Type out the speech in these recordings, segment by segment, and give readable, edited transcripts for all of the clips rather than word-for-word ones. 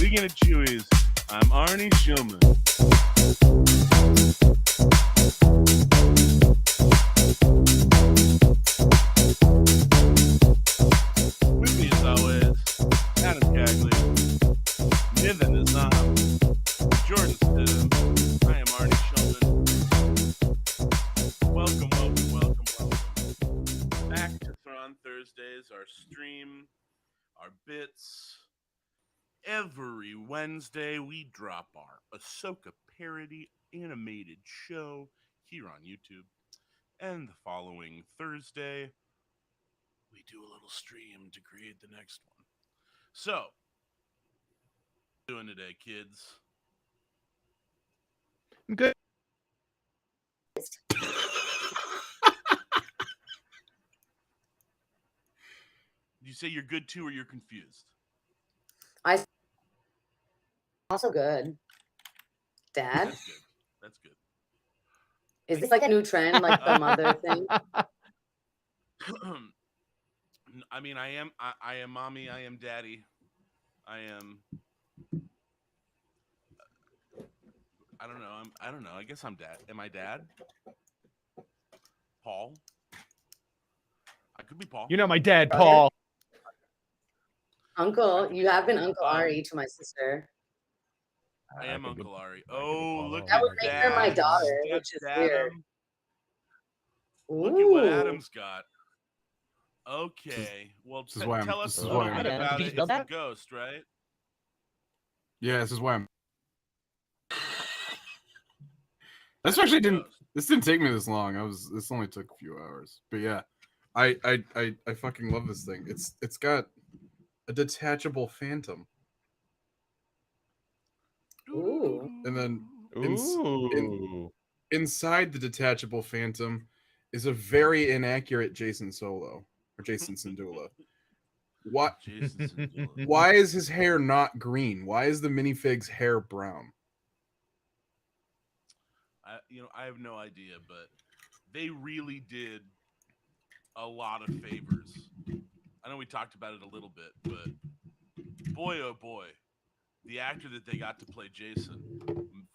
Weekend at CHEWIE'S. I'm Ari Stidham. With me as always, Adam Cagley, Nida Nizam, Jordan Stidham. I am Ari Stidham. Welcome. Back to Thrawn Thursdays, our stream, our bits. Every Wednesday, we drop our Ahsoka parody animated show here on YouTube. And the following Thursday, we do a little stream to create the next one. So, what are you doing today, kids? I'm good. Did you say you're good too, or you're confused? Also good. Dad? That's good. Is this like a new trend, like the mother thing? I mean, I am mommy, I am daddy. I don't know. I don't know. I guess I'm dad. Am I dad? Paul? I could be Paul. You know my dad, Paul. Uncle. You have been Uncle Ari to my sister. I am Uncle Ari. Oh, look that at would make her my daughter, which is weird. Look at what Adam's got. Okay. Well, tell us a little bit about it. It's a ghost, right? Yeah, this is why I'm... This actually didn't take me this long. This only took a few hours. But yeah, I fucking love this thing. It's got a detachable phantom. Ooh. And then inside the detachable phantom is a very inaccurate Jason Solo or Jason Syndulla. What? Why is his hair not green? Why is the minifig's hair brown? I have no idea, but they really did a lot of favors. I know we talked about it a little bit, but boy, oh boy, the actor that they got to play Jason,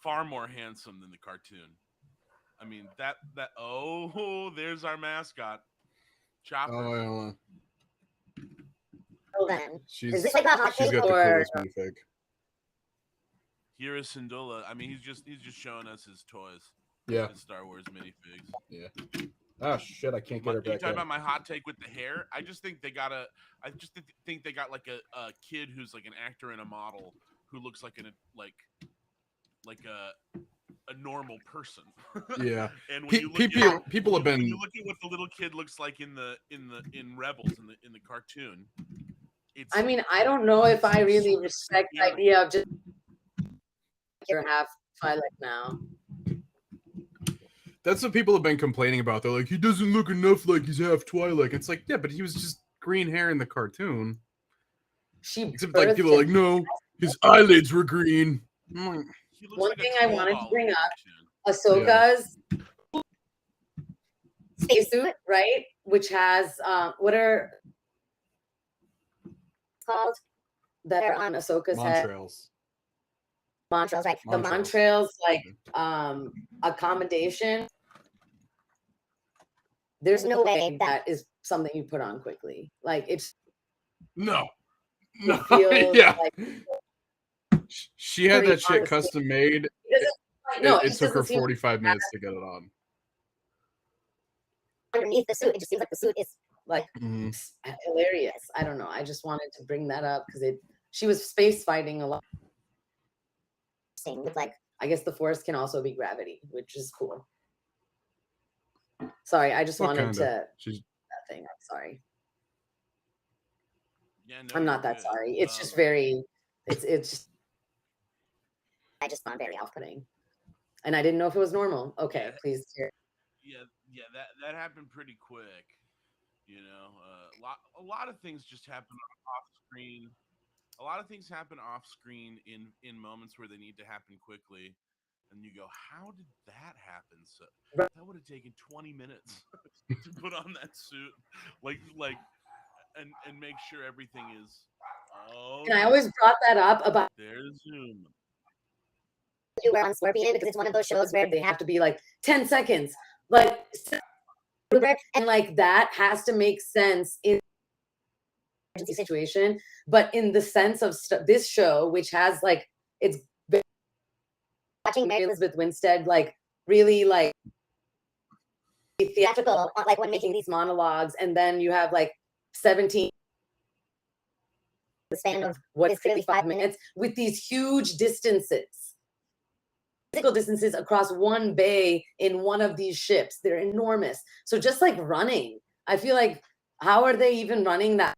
far more handsome than the cartoon. I mean, there's our mascot, Chopper. She's got the coolest minifig. Here is Syndulla. I mean, he's just showing us his toys. Yeah. His Star Wars minifigs. Yeah. Oh shit! I can't get her back. You talking about my hot take with the hair? I just think they got like a kid who's like an actor and a model who looks like a normal person. Yeah. And when people have been. When you look at what the little kid looks like in Rebels in the cartoon. I mean, I don't know if I really respect the idea of just half Twilight now. That's what people have been complaining about. They're like, he doesn't look enough like he's half Twilight. It's like, yeah, but he was just green hair in the cartoon. Except like people are like, no, his eyelids were green. One thing I wanted to bring up, Ahsoka's spacesuit, right? Which has what are called that are on Ahsoka's head? Montrails, like the Montrails, like accommodation. There's no way that is something you put on quickly. Like it's no. Yeah. Like, she had that shit custom made. It took her 45 minutes to get it on. Underneath the suit, it just seems like the suit is like hilarious. I don't know. I just wanted to bring that up because she was space fighting a lot. With like I guess the force can also be gravity, which is cool. Sorry, I just wanted to that thing. I'm sorry. Yeah, no, I'm not you're that good. sorry. It's just very, it's just, I just found it very off-putting. And I didn't know if it was normal. Okay, Yeah. please hear. Yeah, that happened pretty quick. You know, a lot of things just happen off screen. A lot of things happen off screen in moments where they need to happen quickly, and you go, "How did that happen?" So that would have taken 20 minutes to put on that suit, and make sure everything is. Oh, And I always brought that up about there's Zoom. you were on Scorpion because it's one of those shows where they have to be like 10 seconds, like, and like that has to make sense in emergency situation. But in the sense of this show, which has like, it's watching Mary Elizabeth Winstead, like really like theatrical, like when making these monologues, and then you have like 17 the span of what is clearly 5 minutes with these huge distances, physical distances across one bay in one of these ships. They're enormous. So just like running, I feel like, how are they even running that?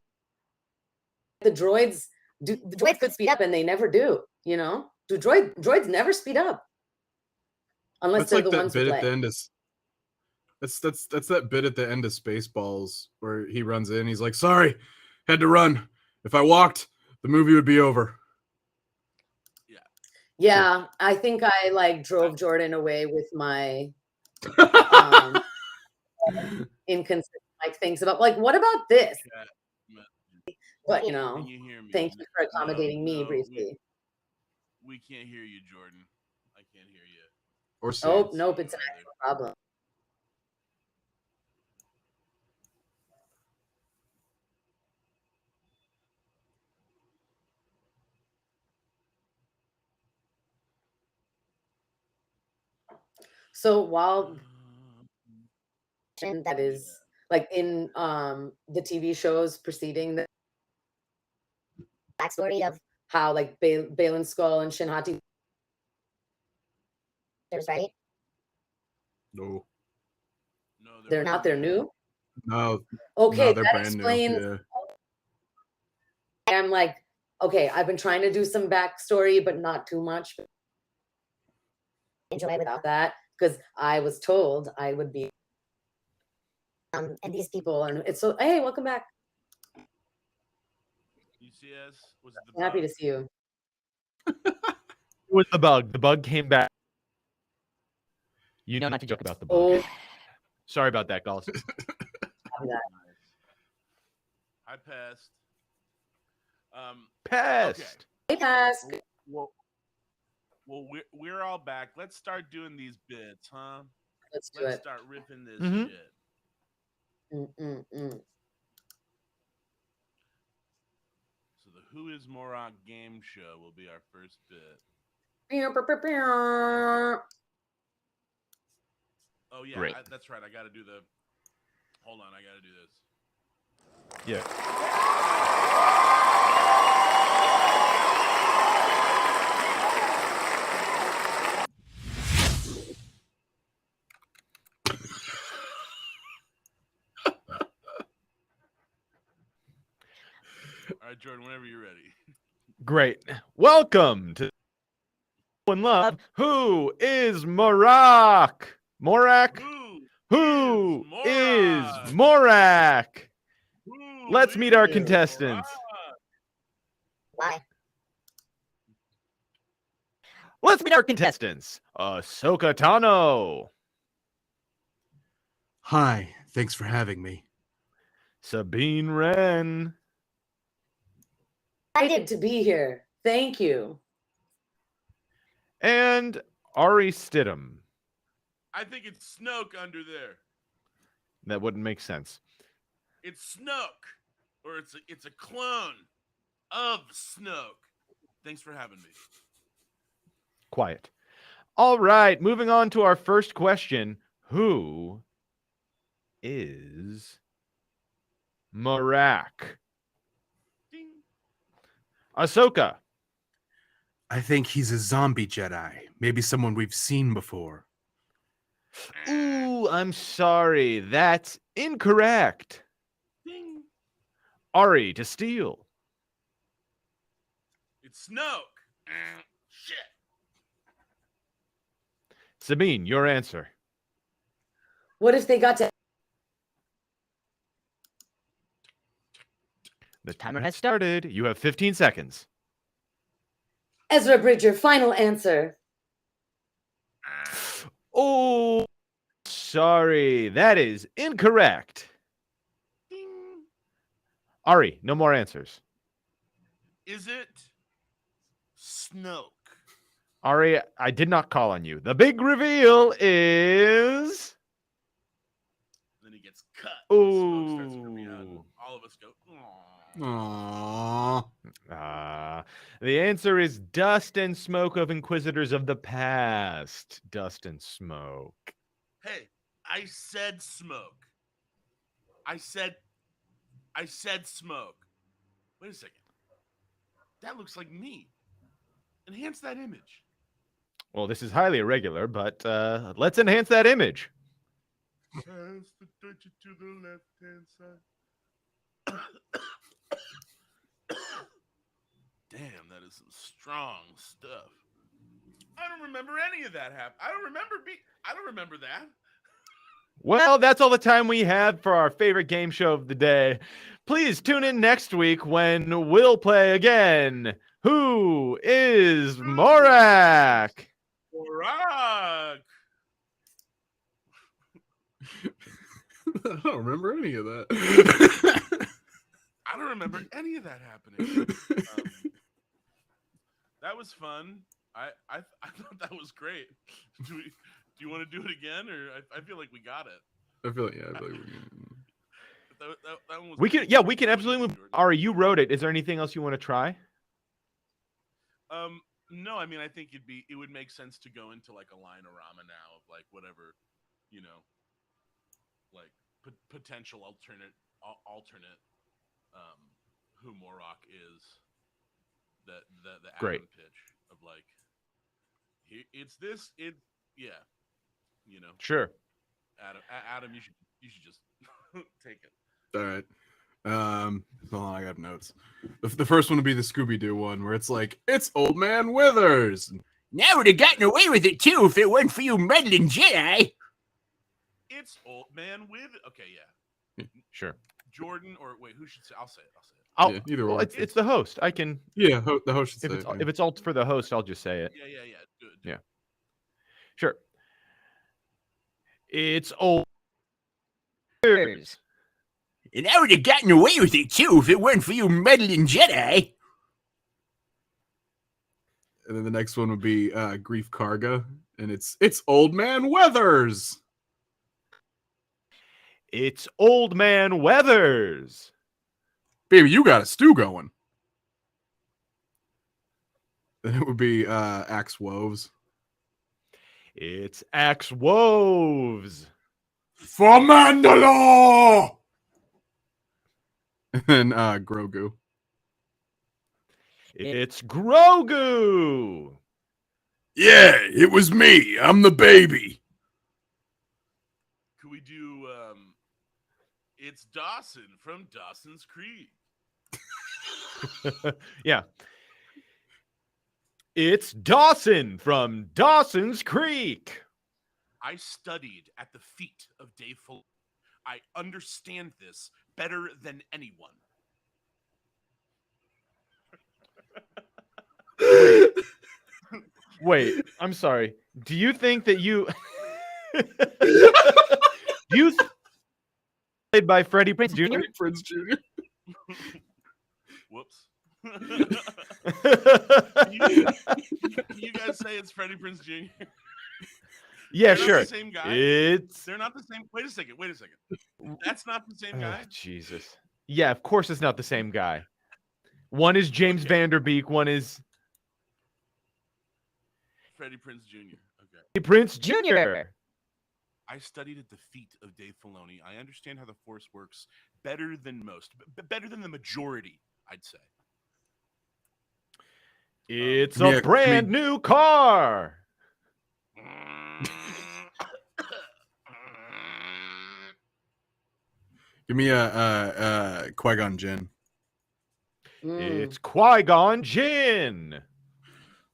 The droids could speed up and they never do, you know? Do droids never speed up unless they're like the ones who bit play. at the end of that's that bit at the end of Spaceballs where he runs in. He's like, "Sorry, had to run. If I walked, the movie would be over." Yeah, I think I like drove Jordan away with my inconsistent like things about like, what about this? But you know, Can you hear me? thank you for accommodating me briefly. We can't hear you, Jordan. I can't hear you. Or oh, nope, it's an actual problem. So while that is like in the TV shows preceding the backstory of how like Balin Skull and Shin Hati, right? No, they're not. They're new. No. Okay, no, they're that brand explains. new. Yeah. I'm like, okay, I've been trying to do some backstory, but not too much. Enjoy without that because I was told I would be. And these people, and it's so. Hey, welcome back. You see us? Was it I'm happy to see you. With the bug. The bug came back. You know not to joke about the bug. Oh. Sorry about that, Gauls. I passed. Passed. Okay. Passed. Well, we're all back. Let's start doing these bits, huh? Let's start ripping this shit. So the Who is Morag game show will be our first bit. Oh yeah, Great. that's right. I got to do the. Hold on, I got to do this. Yeah. All right, Jordan, whenever you're ready. Great. Welcome to One Love. Who is Morak? Morak? Who is Morak? Let's meet our contestants. Why? Let's meet our contestants. Ahsoka Tano. Hi, thanks for having me. Sabine Wren. Excited to be here. Thank you. And Ari Stidham. I think it's Snoke under there. That wouldn't make sense. It's Snoke, or it's a clone of Snoke. Thanks for having me. Quiet. All right, moving on to our first question. Who is Morak? Ding. Ahsoka. I think he's a zombie Jedi. Maybe someone we've seen before. Ooh, I'm sorry. That's incorrect. Ding. Ari to steal. It's Snoke. Shit. Sabine, your answer. What if they got to The timer has started. You have 15 seconds. Ezra Bridger? Final answer. Oh, sorry. That is incorrect. Ding. Ari, no more answers. Is it Snoke? Ari, I did not call on you. The big reveal is. Then he gets cut. Ooh. Smoke starts coming out. And all of us go, Aww. The answer is Dust and Smoke of Inquisitors of the Past. Dust and Smoke. Hey, I said smoke. I said smoke. Wait a second. That looks like me. Enhance that image. Well, this is highly irregular, but let's enhance that image. Pass the torch to the left-hand side. Damn, that is some strong stuff. I don't remember any of that happen. I don't remember that. Well, that's all the time we have for our favorite game show of the day. Please tune in next week when we'll play again. Who is Morak? Rock. I don't remember any of that. I don't remember any of that happening. That was fun. I thought that was great. Do you want to do it again, or I feel like we got it. I feel like we can. That one was We can, yeah, we can absolutely. Ari, you wrote it. Is there anything else you want to try? No, I mean, I think it would make sense to go into like a line-orama now of like whatever, like potential alternate who Morak is. The Adam Great. pitch of like Sure. Adam, you should just take it. All right. Hold on, I got notes. The first one would be the Scooby-Doo one, where it's like, it's Old Man Withers. Now would have gotten away with it too if it weren't for you meddling Jedi. It's Old Man with okay, yeah. Sure. Jordan or wait, who should say? I'll say it. Yeah, either well, one. it's the host. I can. Yeah, the host should If say it's if it's alt for the host, I'll just say it. Yeah. Do it. Yeah. Sure. It's Old. And I would have gotten away with it too if it weren't for you meddling Jedi. And then the next one would be Grief Karga, and it's Old Man Weathers. It's Old Man Weathers. Baby, you got a stew going. Then it would be Axe Woves. It's Axe Woves. For Mandalore! And then Grogu. It's Grogu. Yeah, it was me. I'm the baby. Could we do it's Dawson from Dawson's Creek. Yeah. It's Dawson from Dawson's Creek. I studied at the feet of Dave Filoni. I understand this better than anyone. Wait, I'm sorry. Do you think that you played by Freddie Prinze Jr.? Prince Jr. Whoops. Can you guys say it's Freddie Prinze Jr.? Yeah, They're not sure. the same guy? It's They're not the same. Wait a second. That's not the same guy. Jesus. Yeah, of course it's not the same guy. One is James Vanderbeek. One is Freddie Prinze Jr. Okay. Prince Jr. I studied at the feet of Dave Filoni. I understand how the Force works better than most, better than the majority, I'd say. It's Yeah, a brand new car. Give me a Qui-Gon Jinn. It's Qui-Gon Jinn.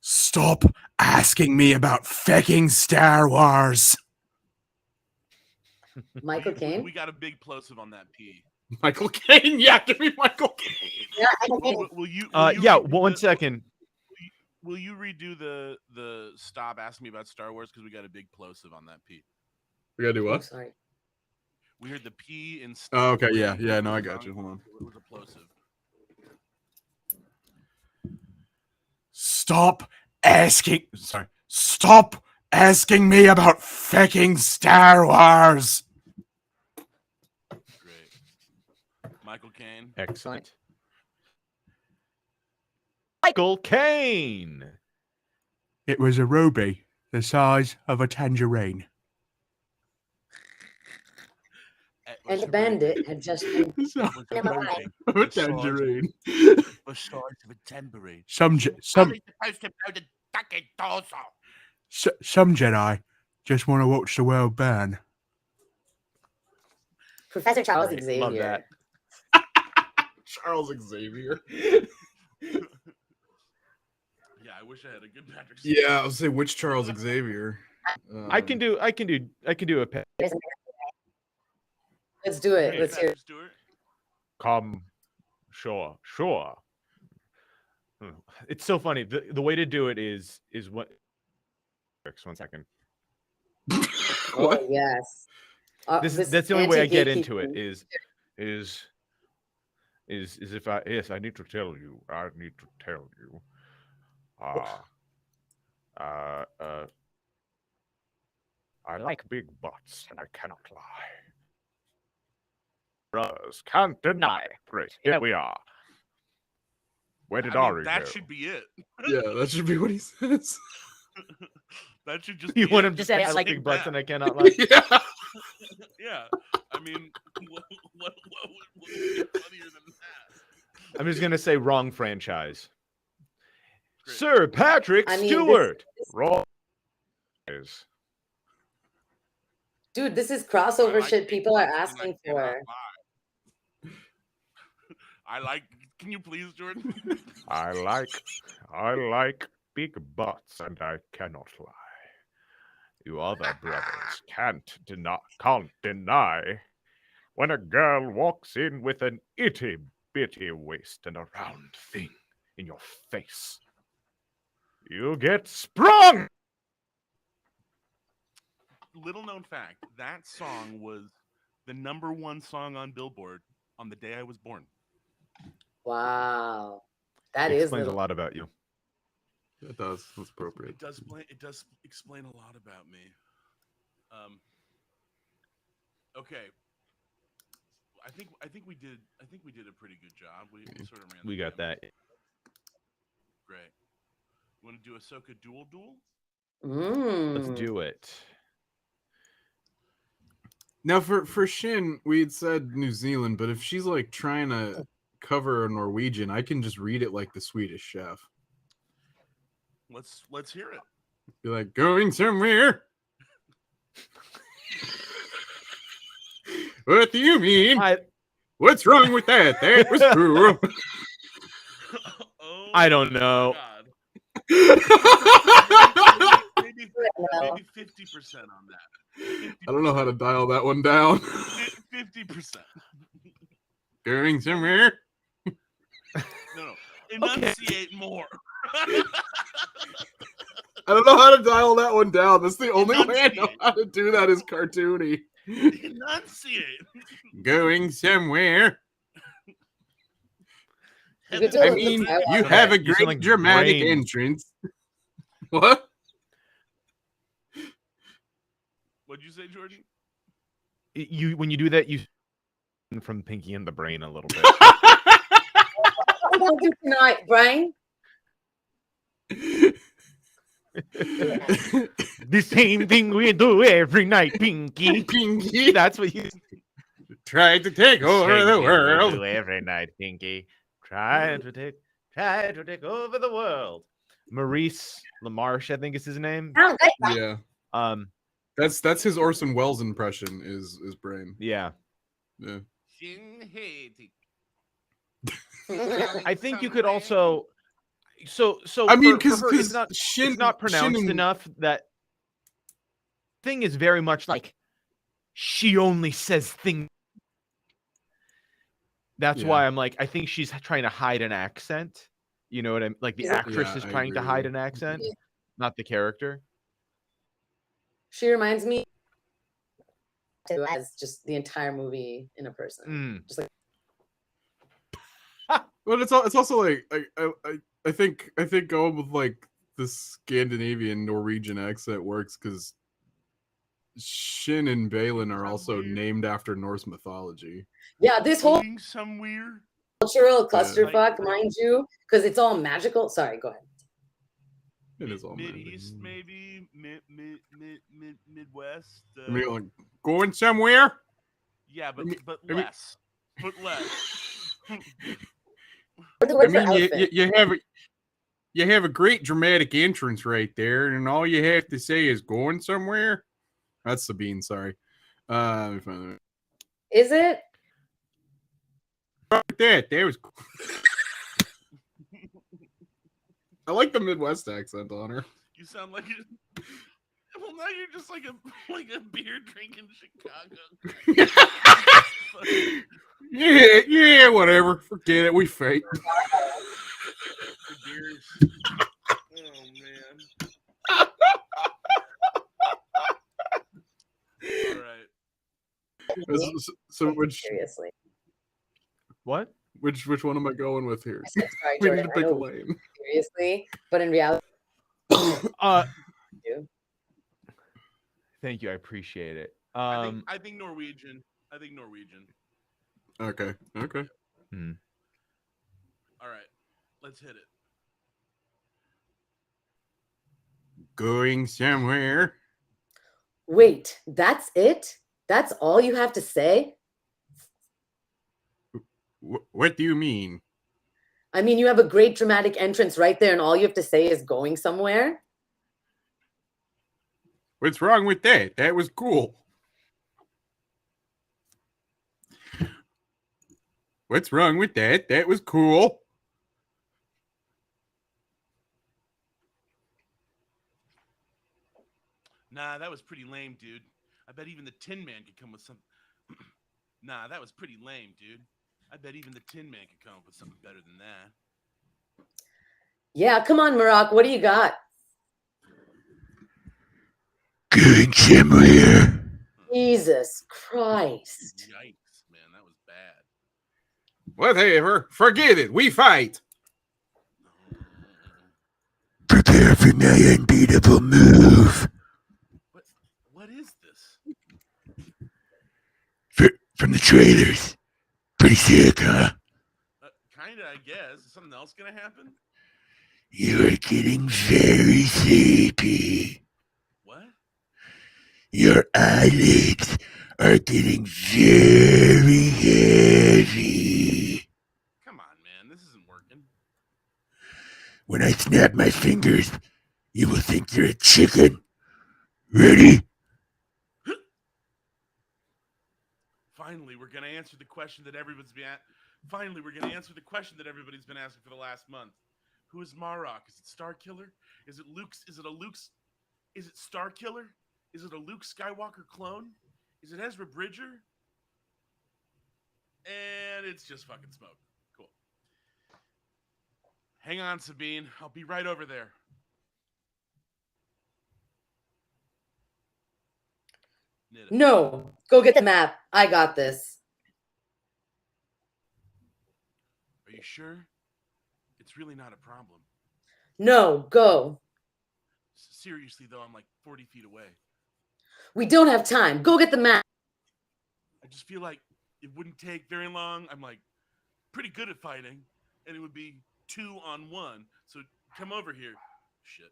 Stop asking me about fucking Star Wars. Michael Caine. We got a big plosive on that P. Michael Caine. Yeah, give me Michael Caine. Yeah, Michael Caine. Will you Yeah, redo 1 second. Will you redo the stop asking me about Star Wars because we got a big plosive on that P. We gotta do Oh, what? sorry. We heard the P in. Oh, okay, yeah, Star no, I Wars got song. you. Hold on. It was a plosive. Stop asking me about fucking Star Wars. Great. Michael Caine. Excellent. Michael Caine. It was a ruby the size of a tangerine. And the bandit had just been Was a ruby A the size tangerine. the size of a tambourine. Some supposed to know the fucking torso. some Jedi just want to watch the world burn. Professor Charles Right, Xavier. love that. Charles Xavier. Yeah, I wish I had a good Patrick. Yeah, I was say which Charles Xavier. I can do a pe- Let's do it. Hey, Let's hear Patrick it. Stewart. Come. Sure. It's so funny. The way to do it is what. 1 second. Oh, yes. That's the only way I get anti-gatekeeping. into it is if I need to tell you. I like big butts and I cannot lie. Brothers can't deny. Great. Here we are. Where did Ari that go? should be it. Yeah, that should be what he says. That should just. You be want it. him to Just say I ask like Take big butts that. and I cannot lie? Yeah. Yeah, I mean, what would be funnier than that? I'm just gonna say wrong franchise. Great. Sir Patrick I mean, Stewart. this- Wrong. Dude, this is I crossover like shit big people are butts and I asking cannot for. lie. I like. Can you please, Jordan? I like big butts and I cannot lie. You other brothers can't deny when a girl walks in with an itty bitty waist and a round thing in your face. You get sprung. Little known fact: that song was the #1 song on Billboard on the day I was born. Wow. That It is explains a little. lot about you. It does. That's appropriate. It does explain a lot about me. Okay. I think we did a pretty good job. We sort of ran. We the got gamut. that. Great. You want to do Ahsoka duel? Let's Mm. do it. Now for Shin, we had said New Zealand, but if she's like trying to cover a Norwegian, I can just read it like the Swedish chef. Let's hear it. Be like, going somewhere. What do you mean? What's wrong with that? That was cool. Oh, I don't my know. God. Maybe Well, 50% on that. I don't know how to dial that one down. 50%. Going somewhere. No. Enunciate more. I don't know how to dial that one down. That's the only way I know how to do that is cartoony. Enunciate. Going somewhere. You could do I it with mean, the dialogue. you have a You sound great like dramatic Brain. entrance. What? What'd you say, Jordan? You when you do that, you from Pinky and the Brain a little bit. What are we gonna do tonight, Brain? The same thing we do every night, Pinky. Pinky That's what you tried to take over Same the thing we world. do every night, Pinky. Try to take over the world. Maurice LaMarche, I think is his name. Oh, good. Yeah. That's his Orson Welles impression. Is Brain? Yeah. Yeah. I think you could also. So I mean, for her, because it's not pronounced enough. That thing is very much like she only says things. That's why I'm like, I think she's trying to hide an accent. You know what I mean? Like the actress is trying to hide an accent, not the character. She reminds me as just the entire movie in a person. Just like. But it's also like I think going with like the Scandinavian Norwegian accent works because Shin and Balin are also named after Norse mythology. Yeah, this whole somewhere cultural clusterfuck, mind you, because it's all magical. Sorry, go ahead. It is all Mid-East, maybe Midwest. I mean, like going somewhere. Yeah, but less. But less. I mean, you have a great dramatic entrance right there, and all you have to say is going somewhere. That's Sabine. Sorry. Is it? That was. I like the Midwest accent on her. You sound like it. Well, now you're just like a beer drinking Chicago. Yeah, whatever. Forget it. We fake. Oh man. All right. So which seriously? What? Which one am I going with here? Sorry, We Jordan, need to pick a lane. Seriously, but in reality, thank you. I appreciate it. I think Norwegian. Okay. All right. Let's hit it. Going somewhere. Wait, that's it? That's all you have to say? What do you mean? I mean, you have a great dramatic entrance right there, and all you have to say is going somewhere? What's wrong with that? That was cool. What's wrong with that? That was cool. Nah, that was pretty lame, dude. I bet even the Tin Man could come with some. Nah, that was pretty lame, dude. I bet even the Tin Man could come up with something better than that. Yeah, come on, Maroc. What do you got? Going somewhere. Jesus Christ. Yikes, man. That was bad. Whatever. Forget it. We fight. Prepare for my unbeatable move. What is this? From the trailers. Pretty sick, huh? Kinda, I guess. Is something else gonna happen? You are getting very sleepy. What? Your eyelids are getting very heavy. Come on, man. This isn't working. When I snap my fingers, you will think you're a chicken. Ready? Finally, we're gonna answer the question that everybody's been asking for the last month. Who is Marok? Is it Starkiller? Is it Luke's? Is it Starkiller? Is it a Luke Skywalker clone? Is it Ezra Bridger? And it's just fucking smoke. Cool. Hang on, Sabine. I'll be right over there. Nida. No, go get the map. I got this. Are you sure? It's really not a problem. No, go. Seriously, though, I'm like 40 feet away. We don't have time. Go get the map. I just feel like it wouldn't take very long. I'm like pretty good at fighting, and it would be 2-on-1. So come over here. Shit.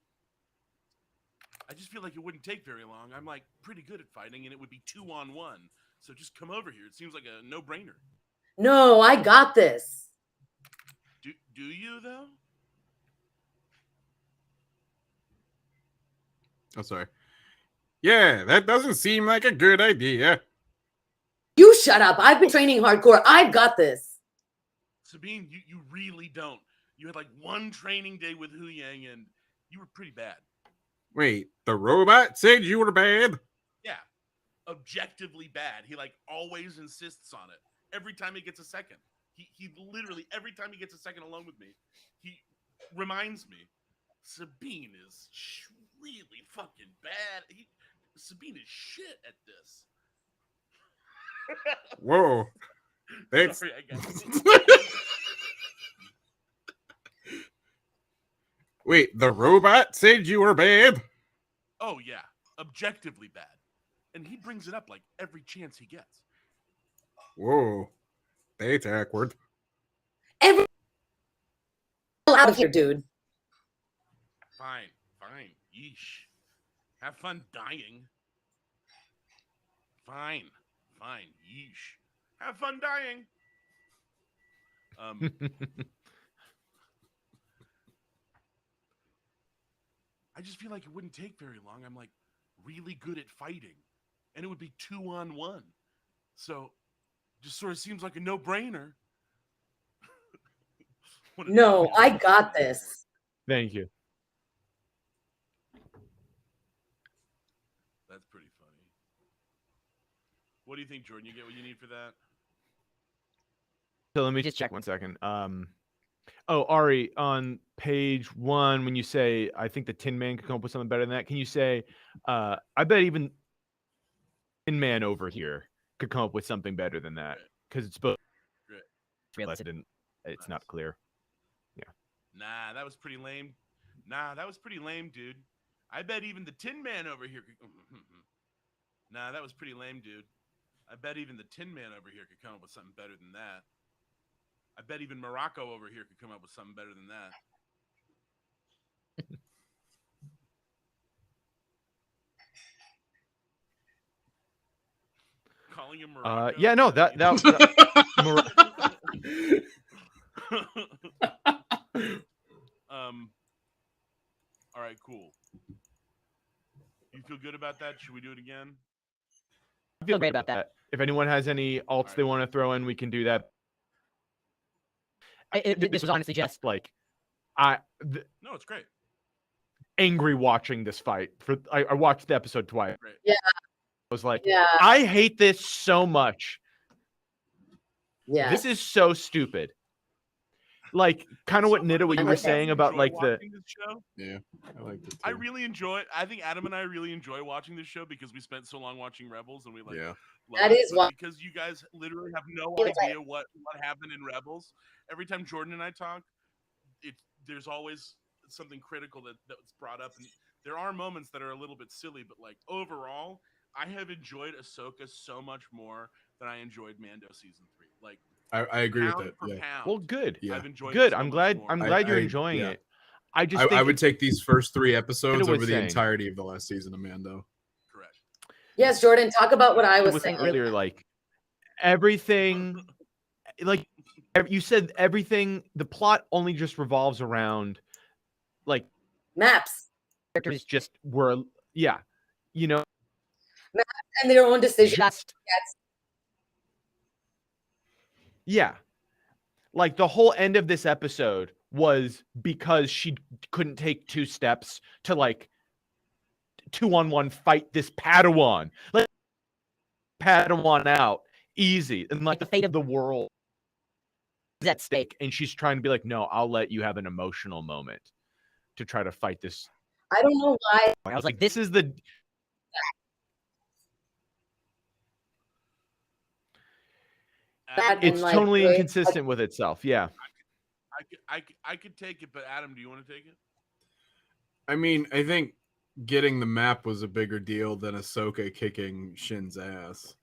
I just feel like it wouldn't take very long. I'm like pretty good at fighting, and it would be 2-on-1. So just come over here. It seems like a no-brainer. No, I got this. Do you though? Oh, sorry. Yeah, that doesn't seem like a good idea. You shut up. I've been training hardcore. I've got this. Sabine, you really don't. You had like one training day with Hu Yang, and you were pretty bad. Wait, the robot said you were bad? Yeah, objectively bad. He like always insists on it. Every time he gets a second, he literally every time he gets a second alone with me, he reminds me, Sabine is really fucking bad. Sabine is shit at this. Whoa. That's... Sorry, I got Wait, the robot said you were bad? Oh yeah, objectively bad. And he brings it up like every chance he gets. Whoa. That's awkward. Every out of here, dude. Fine. Yeesh. Have fun dying. Fine. Yeesh. Have fun dying. I just feel like it wouldn't take very long. I'm like really good at fighting, and it would be 2-on-1. So, just sort of seems like a no-brainer. No, I got this. Thank you. That's pretty funny. What do you think, Jordan? You get what you need for that? So let me just check 1 second. Oh, Ari, on page 1, when you say, I think the Tin Man could come up with something better than that, can you say, I bet even Tin Man over here could come up with something better than that? Because it's both. Unless it's not clear. Yeah. Nah, that was pretty lame. Dude. I bet even the Tin Man over here could... Nah, that was pretty lame, dude. I bet even the Tin Man over here could come up with something better than that. I bet even Morocco over here could come up with something better than that. Calling him Morocco? Yeah, no, that all right, cool. You feel good about that? Should we do it again? I feel great about that. If anyone has any alts they want to throw in, we can do that. This was honestly just like no, it's great. Angry watching this fight. I watched the episode twice. Great. Yeah. I was like, Yeah. I hate this so much. Yeah. This is so stupid. Like, kind of what Nida, what you were saying about like the. This show. Yeah, I like it. I really enjoy it. I think Adam and I really enjoy watching this show because we spent so long watching Rebels, and we like. Yeah. That is why. Because you guys literally have no idea what happened in Rebels. Every time Jordan and I talk, there's always something critical that's brought up, and there are moments that are a little bit silly, but like overall, I have enjoyed Ahsoka so much more than I enjoyed Mando season 3. Like. I agree with that. Yeah. Yeah. Well, good. Yeah. I've enjoyed good. I'm glad you're enjoying it. I just think I would take these first 3 episodes over the saying. entirety of the last season of Mando. Correct. Yes, Jordan, talk about what I was saying saying earlier. Like everything, like you said, everything. The plot only just revolves around like maps. Characters just were, yeah, you know, maps and their own decisions. Just, yeah. Like the whole end of this episode was because she couldn't take 2 steps to like 2-on-1 fight this Padawan. Like Padawan out easy. And like the fate of the world is at stake. And she's trying to be like, no, I'll let you have an emotional moment to try to fight this. I don't know why. I was like, this is the it's like, totally inconsistent with itself. Yeah. I could take it, but Adam, do you want to take it? I mean, I think getting the map was a bigger deal than Ahsoka kicking Shin's ass.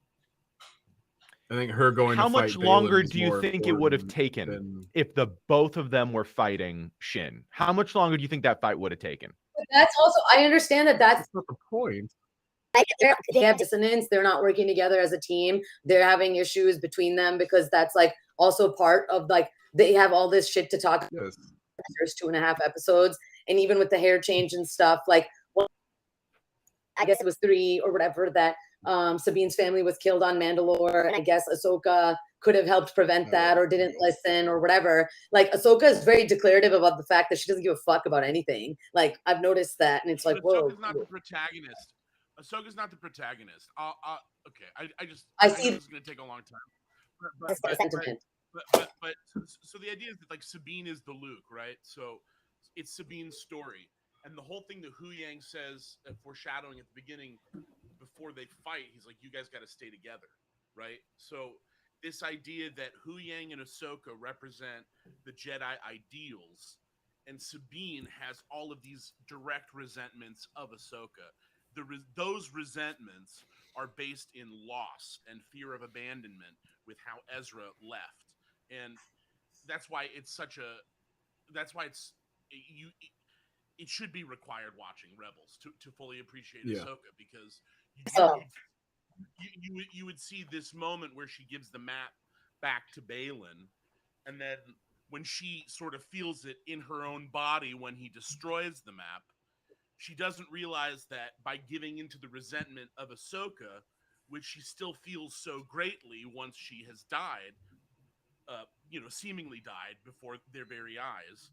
I think her going How to fight much longer Baylan do you think it would have taken if the both of them were fighting Shin? How much longer do you think that fight would have taken? But that's also, I understand that's not the point. They have dissonance. They're not working together as a team. They're having issues between them because that's like also part of like they have all this shit to talk about. There's 2.5 episodes, and even with the hair change and stuff, like I guess it was 3 or whatever, that Sabine's family was killed on Mandalore, and I guess Ahsoka could have helped prevent that or didn't listen or whatever. Like, Ahsoka is very declarative about the fact that she doesn't give a fuck about anything. Like, I've noticed that, and it's like, whoa. Ahsoka's not the protagonist. Ahsoka's not the protagonist. Okay, I I know see this is going to take a long time. sentiment. But so the idea is that, like, Sabine is the Luke, right? So it's Sabine's story. And the whole thing that Hu Yang says, foreshadowing at the beginning, before they fight, he's like, you guys got to stay together, right? So this idea that Hu Yang and Ahsoka represent the Jedi ideals, and Sabine has all of these direct resentments of Ahsoka. Those resentments are based in loss and fear of abandonment with how Ezra left. And that's why it's it should be required watching Rebels to fully appreciate Ahsoka, because you would see this moment where she gives the map back to Balin, and then when she sort of feels it in her own body when he destroys the map, she doesn't realize that by giving into the resentment of Ahsoka, which she still feels so greatly once she has died, seemingly died before their very eyes,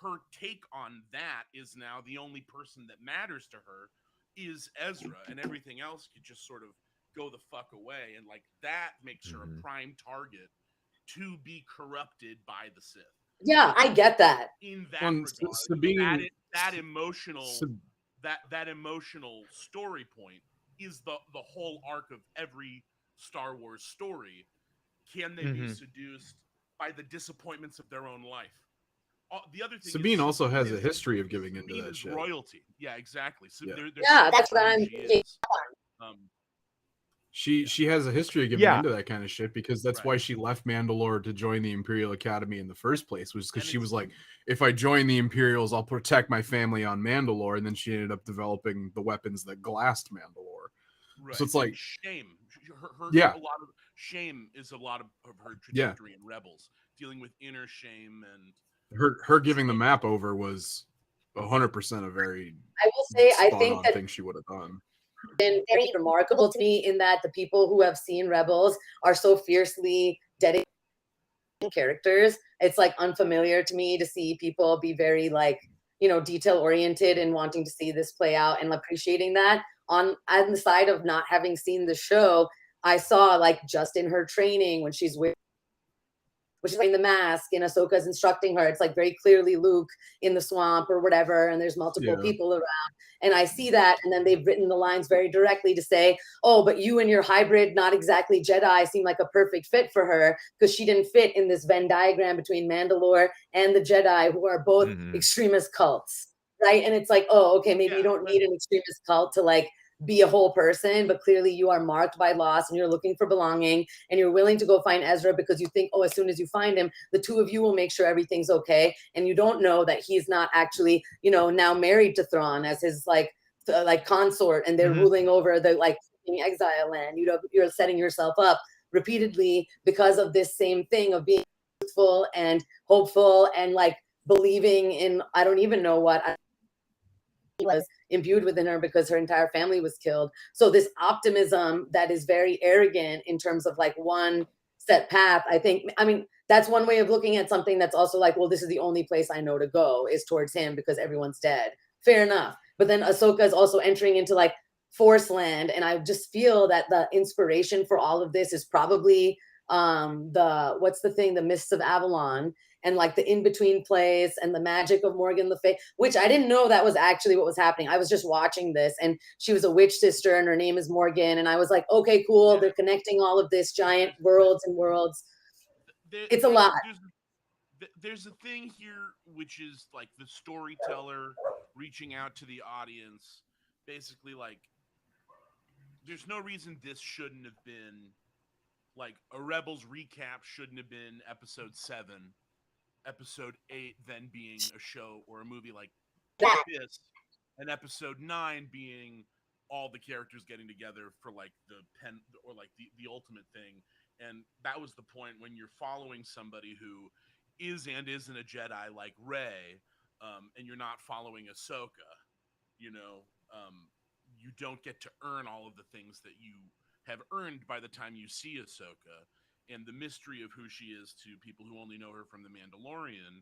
her take on that is now the only person that matters to her is Ezra, and everything else could just sort of go the fuck away. And like, that makes her a prime target to be corrupted by the Sith. Yeah, I get that. In that regard, Sabine, that emotional story point is the whole arc of every Star Wars story. Can they be seduced by the disappointments of their own life? The other thing, Sabine also has a history of giving into that shit. Royalty, yeah, exactly. So that's what I'm thinking. She has a history of giving into that kind of shit, because that's why she left Mandalore to join the Imperial Academy in the first place, was because she was like, if I join the Imperials, I'll protect my family on Mandalore. And then she ended up developing the weapons that glassed Mandalore. Right. So it's like shame. A lot of shame is a lot of her trajectory in Rebels, dealing with inner shame, and her giving the map over was 100% a very I will say, I think that thing she would have done. Been very remarkable to me, in that the people who have seen Rebels are so fiercely dedicated characters. It's like unfamiliar to me to see people be very like, detail oriented and wanting to see this play out and appreciating that. On the side of not having seen the show, I saw, like, just in her training when she's wearing the mask and Ahsoka's instructing her, it's like very clearly Luke in the swamp or whatever, and there's multiple people around. And I see that, and then they've written the lines very directly to say, oh, but you and your hybrid, not exactly Jedi, seem like a perfect fit for her, because she didn't fit in this Venn diagram between Mandalore and the Jedi, who are both extremist cults, right? And it's like, oh, okay, maybe you don't need an extremist cult to, like, be a whole person, but clearly you are marked by loss and you're looking for belonging, and you're willing to go find Ezra because you think, oh, as soon as you find him, the two of you will make sure everything's okay. And you don't know that he's not actually, now married to Thrawn as his like consort, and they're ruling over the like exile land. You're setting yourself up repeatedly because of this same thing of being truthful and hopeful and like believing in, I don't even know what was imbued within her, because her entire family was killed. So this optimism that is very arrogant in terms of like one set path, I mean, that's one way of looking at something that's also like, well, this is the only place I know to go is towards him because everyone's dead. Fair enough. But then Ahsoka is also entering into like Force Land, and I just feel that the inspiration for all of this is probably the Mists of Avalon, and like the in-between place and the magic of Morgan Le Fay, which I didn't know that was actually what was happening. I was just watching this, and she was a witch sister and her name is Morgan. And I was like, okay, cool. They're connecting all of this giant worlds and worlds. It's a lot. There's a thing here, which is like the storyteller reaching out to the audience. Basically, like, there's no reason this shouldn't have been like a Rebels recap shouldn't have been episode 7. Episode 8 then being a show or a movie like this, and episode 9 being all the characters getting together for like the pen or like the ultimate thing. And that was the point when you're following somebody who is and isn't a Jedi like Rey, and you're not following Ahsoka. you don't get to earn all of the things that you have earned by the time you see Ahsoka, and the mystery of who she is to people who only know her from The Mandalorian,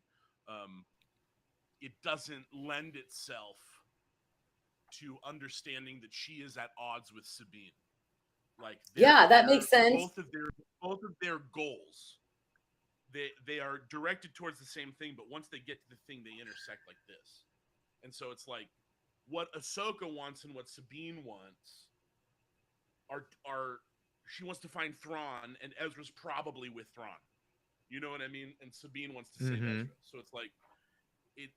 it doesn't lend itself to understanding that she is at odds with Sabine. Like, that makes sense. Both of their goals, they are directed towards the same thing, but once they get to the thing, they intersect like this. And so it's like what Ahsoka wants and what Sabine wants are she wants to find Thrawn, and Ezra's probably with Thrawn. You know what I mean? And Sabine wants to save Ezra. So it's like it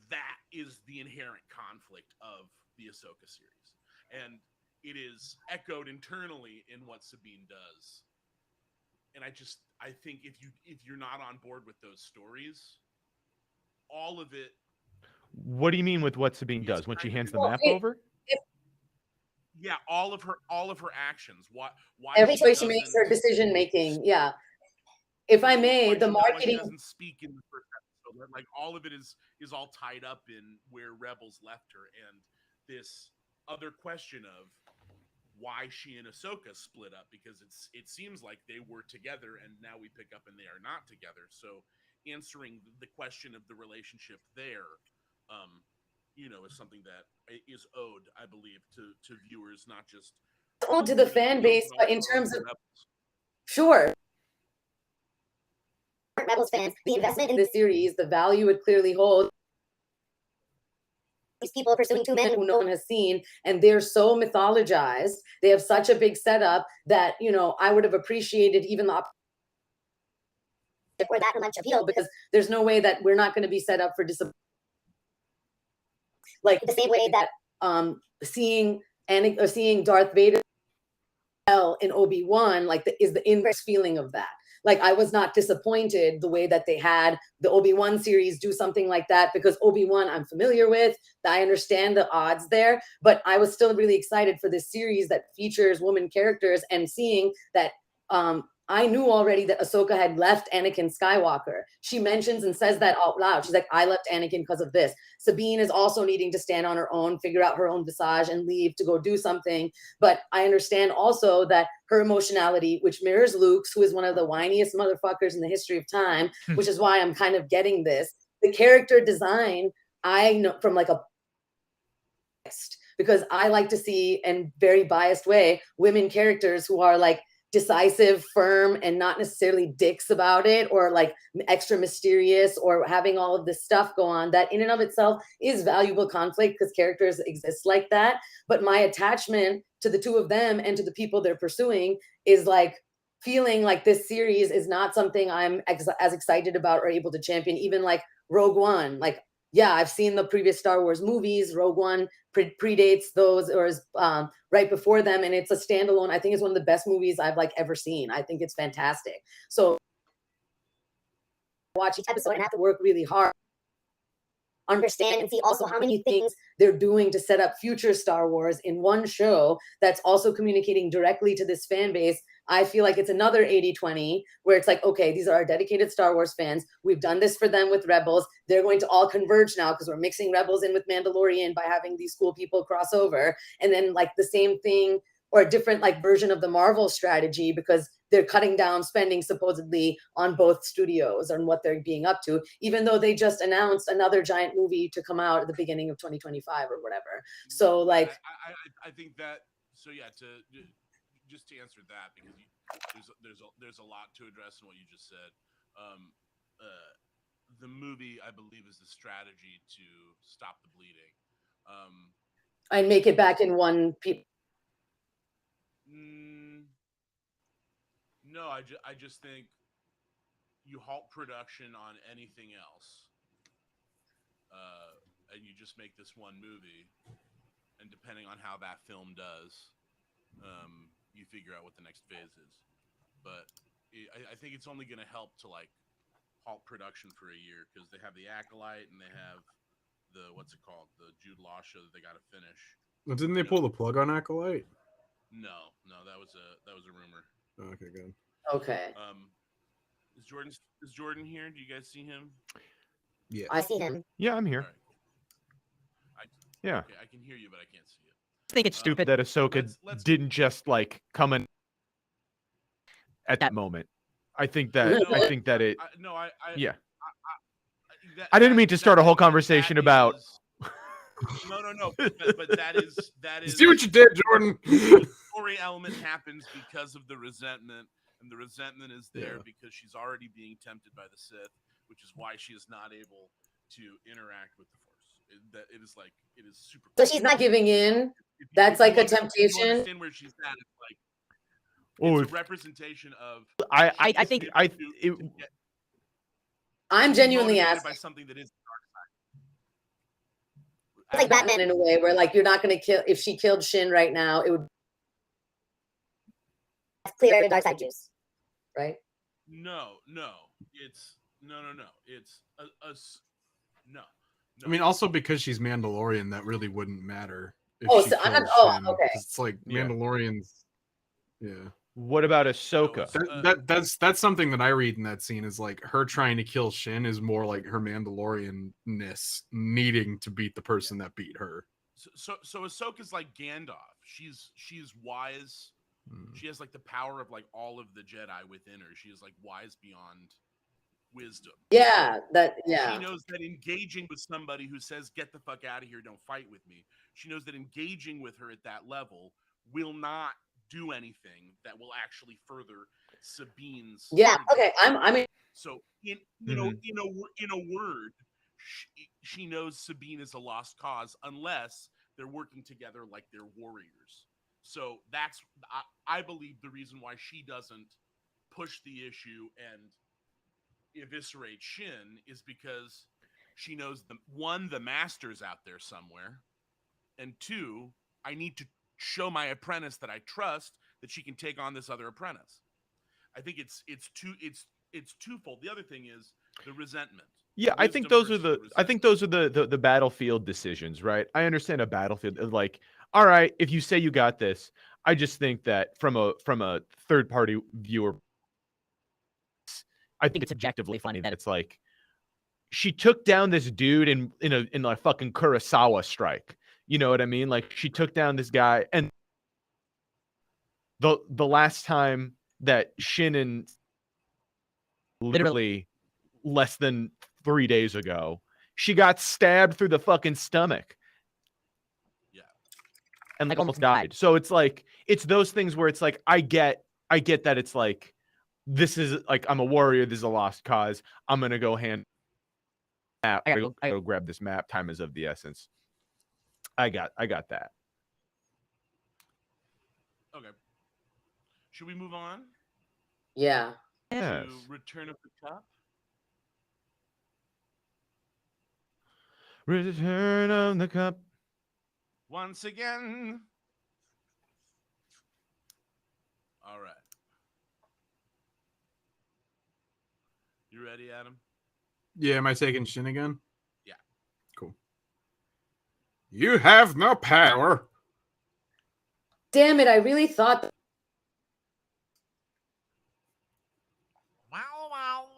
that is the inherent conflict of the Ahsoka series. And it is echoed internally in what Sabine does. And I think if you're not on board with those stories, all of it. What do you mean with what Sabine does when she hands the map over? Yeah, all of her actions. Why every choice she makes, her decision making. Yeah. If I may, the marketing doesn't speak in the first episode. Like, all of it is all tied up in where Rebels left her, and this other question of why she and Ahsoka split up, because it seems like they were together and now we pick up and they are not together. So answering the question of the relationship there, is something that is owed, I believe, to viewers, not just to the fan base, but in terms of sure. Rebels fans, the investment in this series, the value it clearly holds. These people pursuing two men who no one has seen, and they're so mythologized. They have such a big setup that, I would have appreciated even the for that much appeal, because there's no way that we're not going to be set up for disappointment. Like the same way that seeing Darth Vader in Obi-Wan is the inverse feeling of that. Like, I was not disappointed the way that they had the Obi-Wan series do something like that, because Obi-Wan I'm familiar with, I understand the odds there, but I was still really excited for this series that features women characters, and seeing that I knew already that Ahsoka had left Anakin Skywalker. She mentions and says that out loud. She's like, I left Anakin because of this. Sabine is also needing to stand on her own, figure out her own visage, and leave to go do something. But I understand also that her emotionality, which mirrors Luke's, who is one of the whiniest motherfuckers in the history of time, which is why I'm kind of getting this. The character design, I know from like a because I like to see, in very biased way, women characters who are like decisive, firm, and not necessarily dicks about it, or like extra mysterious, or having all of this stuff go on. That in and of itself is valuable conflict, because characters exist like that. But my attachment to the two of them and to the people they're pursuing is like feeling like this series is not something I'm as excited about or able to champion. Even like Rogue One, like, yeah, I've seen the previous Star Wars movies. Rogue One predates those, or is right before them, and it's a standalone. I think it's one of the best movies I've ever seen. I think it's fantastic. So watch each episode and have to work really hard, understand and see also how many things they're doing to set up future Star Wars in one show that's also communicating directly to this fan base. I feel like it's another 80-20, where it's like, okay, these are our dedicated Star Wars fans. We've done this for them with Rebels. They're going to all converge now, because we're mixing Rebels in with Mandalorian by having these cool people cross over. And then the same thing, or a different version of the Marvel strategy, because they're cutting down spending supposedly on both studios and what they're being up to, even though they just announced another giant movie to come out at the beginning of 2025 or whatever. So I think that, so yeah, just to answer that, because there's a lot to address in what you just said. The movie, I believe, is the strategy to stop the bleeding, and make it back in one people. No, I just think you halt production on anything else, and you just make this one movie, and depending on how that film does, you figure out what the next phase is. But I think it's only going to help to halt production for a year, because they have the Acolyte and they have the the Jude Law show that they got to finish. Well, didn't they pull the plug on Acolyte? No, that was a rumor. Oh, okay, good. Okay. Is Jordan here? Do you guys see him? Yeah, I see him. Yeah, I'm here. All right, cool. Yeah. Okay, I can hear you, but I can't see you. think it's stupid that Ahsoka didn't just like come in at that moment. I think that yeah. I didn't mean to start a whole conversation about. No. But that is You see what you did, Jordan? the story element happens because of the resentment, and the resentment is there because she's already being tempted by the Sith, which is why she is not able to interact with the Force. It is super. So she's not giving in. That's like a temptation. You understand where she's at? It's like it's a representation of. I think I'm genuinely asking. By something that is It's like Batman in a way, where like you're not going to kill. If she killed Shin right now, it would clear the dark side juice, right? No. It's no. It's no. I mean, also because she's Mandalorian, that really wouldn't matter. If Oh, she so I'm not. kills Oh, Shin, okay. 'cause it's like Mandalorians. Yeah. What about Ahsoka? That's something that I read in that scene is like her trying to kill Shin is more like her Mandalorian-ness needing to beat the person that beat her. So Ahsoka's like Gandalf. She's wise. She has like the power of like all of the Jedi within her. She is like wise beyond wisdom. Yeah, She knows that engaging with somebody who says, "Get the fuck out of here, don't fight with me." She knows that engaging with her at that level will not do anything that will actually further Sabine's. Yeah. Okay. I mean. So in a word, she knows Sabine is a lost cause unless they're working together like they're warriors. So that's I believe the reason why she doesn't push the issue and eviscerate Shin is because she knows the master's out there somewhere, and two, I need to show my apprentice that I trust that she can take on this other apprentice. I think it's twofold. The other thing is the resentment. Yeah, I think those are the battlefield decisions, right? I understand a battlefield like, all right, if you say you got this, I just think that from a third party viewer, I think it's objectively funny that it's like she took down this dude in a fucking Kurosawa strike. You know what I mean? Like she took down this guy, and the last time that Shin and literally less than 3 days ago, she got stabbed through the fucking stomach. Yeah. And like almost died. So it's like it's those things where it's like I get that it's like this is like I'm a warrior, this is a lost cause. I'm gonna go I gotta go grab this map. Time is of the essence. I got that. Okay. Should we move on? Yeah. Yes. To Return of the Cup. Return of the Cup. Once again. All right. You ready, Adam? Yeah, am I taking Shin again? Yeah. Cool. You have no power. Damn it! I really thought.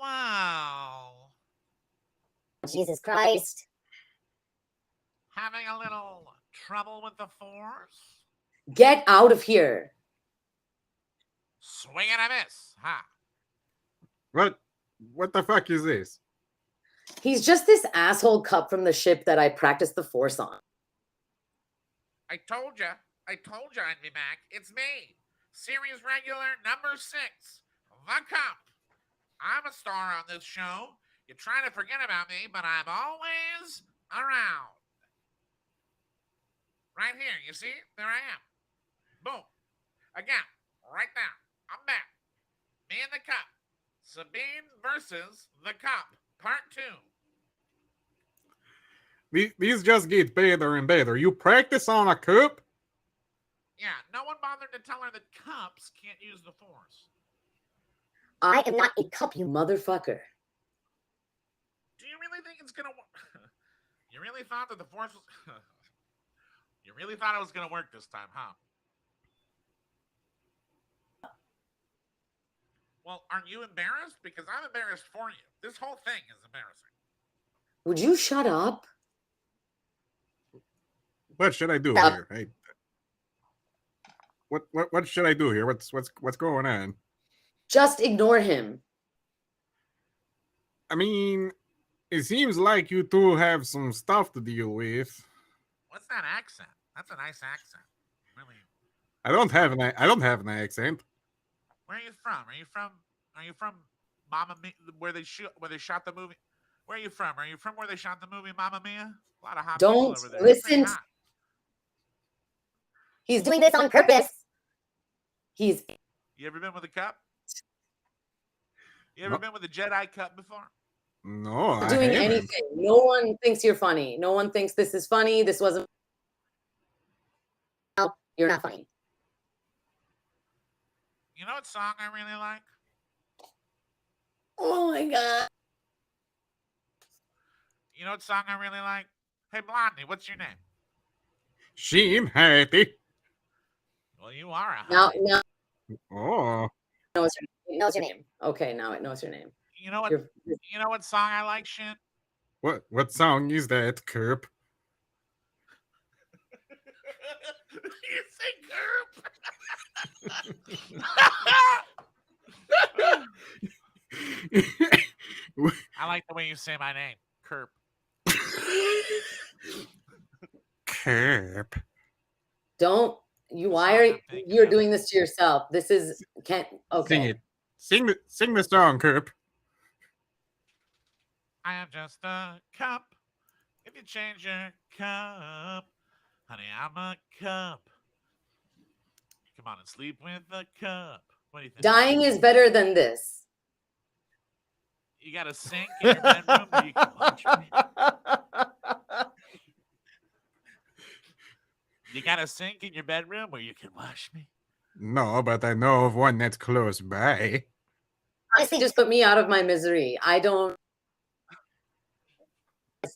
Wow. Jesus Christ! Having a little trouble with the Force? Get out of here! Swing and a miss, huh? What the fuck is this? He's just this asshole cup from the ship that I practiced the Force on. I told you I'd be back. It's me, series regular number 6, The Cup. I'm a star on this show. You're trying to forget about me, but I'm always around. Right here, you see? There I am. Boom. Again, right now. I'm back. Me and the Cup. Sabine versus the Cup, part 2. These just get better and better. You practice on a cup? Yeah, no one bothered to tell her that cups can't use the Force. I am not a cup, you motherfucker. Do you really think it's gonna work? You really thought that the Force was... You really thought it was gonna work this time, huh? Well, aren't you embarrassed? Because I'm embarrassed for you. This whole thing is embarrassing. Would you shut up? What should I do here? What should I do here? What's going on? Just ignore him. I mean, it seems like you two have some stuff to deal with. What's that accent? That's a nice accent. Really. I don't have an accent. Where are you from? Are you from Mamma Mia, where they shot the movie? Where are you from? Are you from where they shot the movie Mamma Mia? A lot of hot people Don't over there. It's pretty listen. hot. He's doing this on purpose. You ever been with a cup? You ever been with a Jedi cup before? No, I doing haven't. anything. No one thinks you're funny. No one thinks this is funny. This wasn't. You're not funny. You know what song I really like? Oh my god. You know what song I really like? Hey, Blondie, what's your name? Sheen Hattie. Well, you are a Now hottie. Oh. it knows your name. Okay, now it knows your name. You know what? You're- You know what song I like, Shin? What song is that, Kerp? You say Kerp? I like the way you say my name, Kerp. Kerp. Don't you? Why song are I'm thinking you're of. doing this to yourself? This is can't. Okay. Sing it. Sing the song, Kerp. I am just a cup. If you change your cup, honey, I'm a cup. Come on and sleep with a cup. What do you think? Dying is better than this. You got a sink in your bedroom where you can watch me. You got a sink in your bedroom where you can wash me. No, but I know of one that's close by. Honestly, just put me out of my misery. I don't.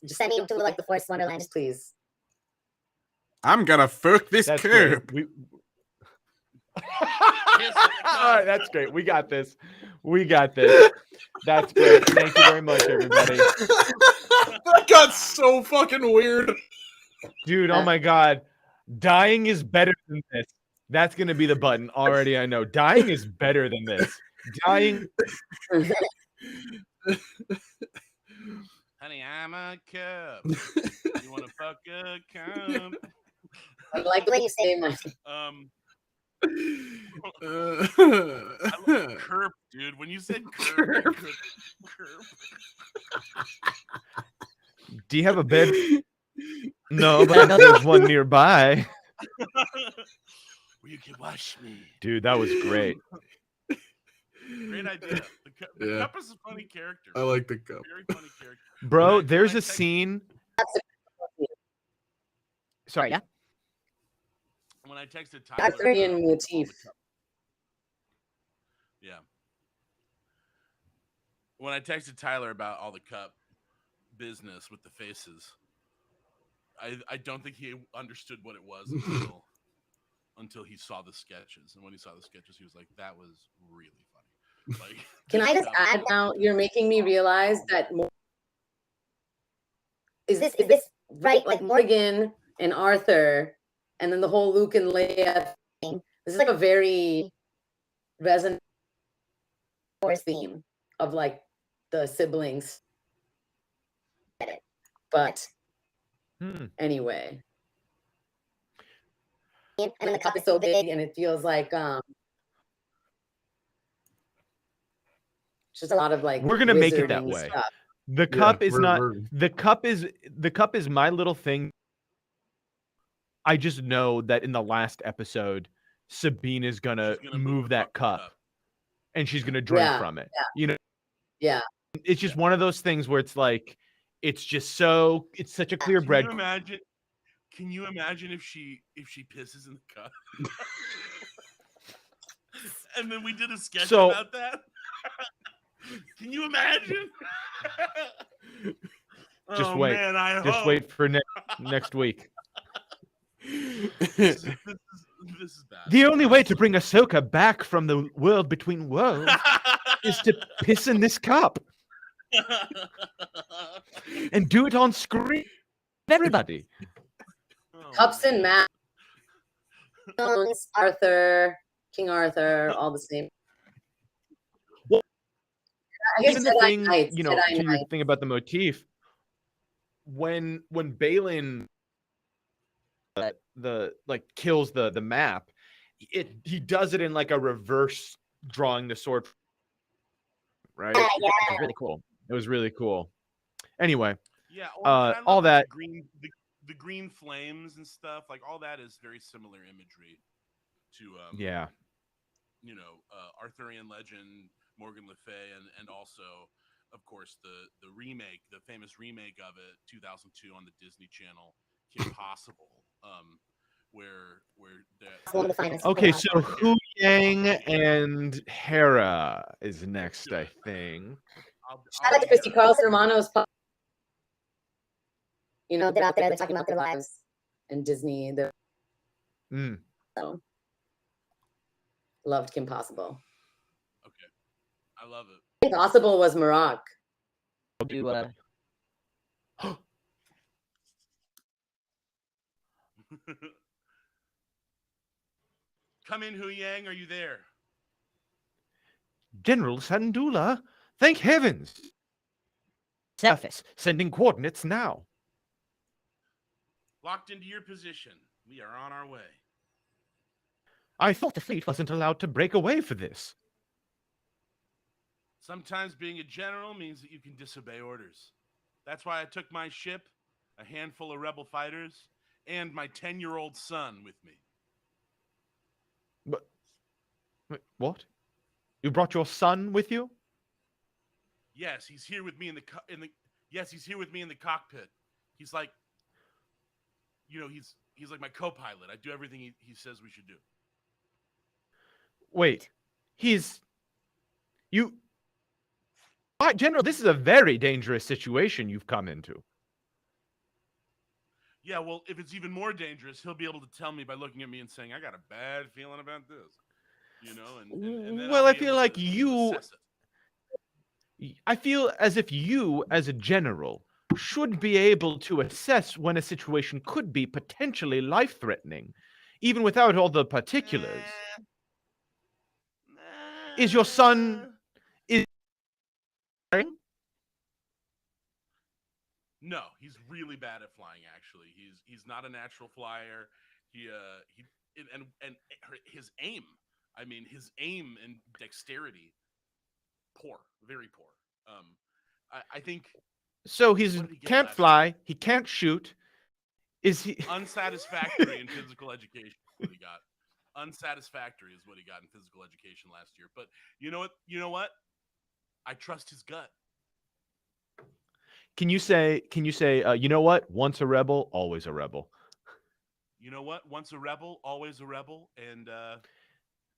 Just send me to like the Forest Wonderland, please. I'm gonna fuck this That's Kerp. great. All right, that's great. We got this. That's great. Thank you very much, everybody. That got so fucking weird. Dude, oh my god. Dying is better than this. That's gonna be the button. Already I know. Dying is better than this. Dying. Honey, I'm a cup. You want to fuck a cup? I like the way you say my. I love Kerp, dude. When you said Kerp. Do you have a bed? No, but I know there's one nearby. Where you can wash me. Dude, that was great. Great idea. The cup is a funny character. I like the cup. Very funny character. Bro, When I there's a text- scene. Sorry, yeah. When I texted Tyler. Arthurian about motif. the cup- Yeah. When I texted Tyler about all the cup business with the faces, I don't think he understood what it was until he saw the sketches. And when he saw the sketches, he was like, "That was really funny." Like, Can I just add now? You're making me realize that. Is this right? Like Morgan and Arthur, and then the whole Luke and Leia thing. This is like a very resonant theme of like the siblings. But anyway, and then the cup is so big, and it feels like just a lot of like We're gonna make it that wizarding way. stuff. The cup is we're- not we're- the cup is my little thing. I just know that in the last episode, Sabine is gonna She's gonna move the that fucking cup and she's gonna drink Yeah, from it. yeah. You know, Yeah. it's just one of those things where it's like it's such a clear bread. Can you imagine if she pisses in the cup? And then we did a sketch So- about that. Can you imagine? Just Oh, wait. Man, I Just hope. wait for next week. This is bad. The only way to bring Ahsoka back from the world between worlds is to piss in this cup and do it on screen. Everybody. Oh, Cups and man. Jones, Arthur, King Arthur, all the same. Well, I guess even the Jedi thing, Knights, you know, Jedi to your Knights. thing about the motif, when Balin kills the map, he does it in like a reverse drawing the sword, right? Yeah. It was really cool. It was really cool. Anyway, Yeah, and I love all that. the green flames and stuff, like all that is very similar imagery to Yeah. you know, Arthurian legend, Morgan Le Fay, and also, of course, the remake, the famous remake of it, 2002 on the Disney Channel, Kim Possible, where One of the finest. Okay, so Hu Yang and Hera is next, I think. Shout out to Christy Carlson Romano's. You know, they're out there, they're talking about their lives. And Disney, so loved Kim Possible. Okay, I love it. Kim Possible was Maroc. Come in, Hu Yang. Are you there? General Sandula, thank heavens. Surface, sending coordinates now. Locked into your position. We are on our way. I thought the fleet wasn't allowed to break away for this. Sometimes being a general means that you can disobey orders. That's why I took my ship, a handful of rebel fighters, and my 10-year-old son with me. But wait, what? You brought your son with you? Yes, he's here with me in the he's here with me in the cockpit. He's like, you know, he's like my co-pilot. I do everything he says we should do. Wait, General, this is a very dangerous situation you've come into. Yeah, well, if it's even more dangerous, he'll be able to tell me by looking at me and saying, I got a bad feeling about this. You know, and then well, I'll I be feel able like to you assess it. I feel as if you, as a general, should be able to assess when a situation could be potentially life-threatening, even without all the particulars. Is your son... No, he's really bad at flying. Actually, he's not a natural flyer. And his aim. I mean, his aim and dexterity, poor, very poor. I think. So he can't fly. He can't shoot. Is he unsatisfactory in physical education? What he got. Unsatisfactory is what he got in physical education last year. But you know what? You know what? I trust his gut. Can you say, you know what? Once a rebel, always a rebel. You know what? Once a rebel, always a rebel. And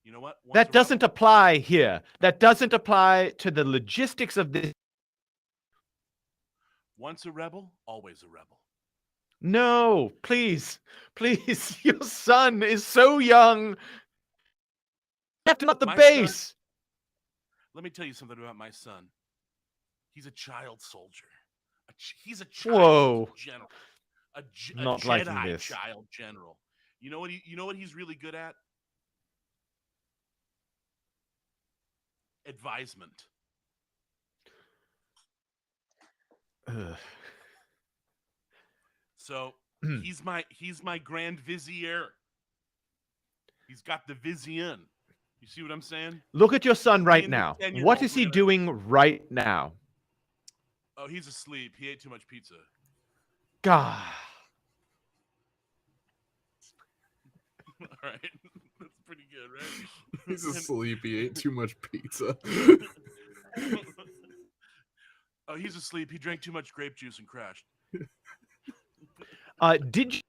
you know what? That doesn't apply here. That doesn't apply to the logistics of this. Once a rebel, always a rebel. No, please. Please. Your son is so young. Left him at the base. Let me tell you something about my son. He's a child soldier. He's a child general. A Not Jedi liking this. child general. You know what he's really good at? Advisement. Ugh. So he's my Grand Vizier. He's got the vision. You see what I'm saying? Look at your son right now. What is he doing right now? Oh, he's asleep. He ate too much pizza. God. All right. That's pretty good, right? He's asleep. He ate too much pizza. Oh, he's asleep. He drank too much grape juice and crashed. Did you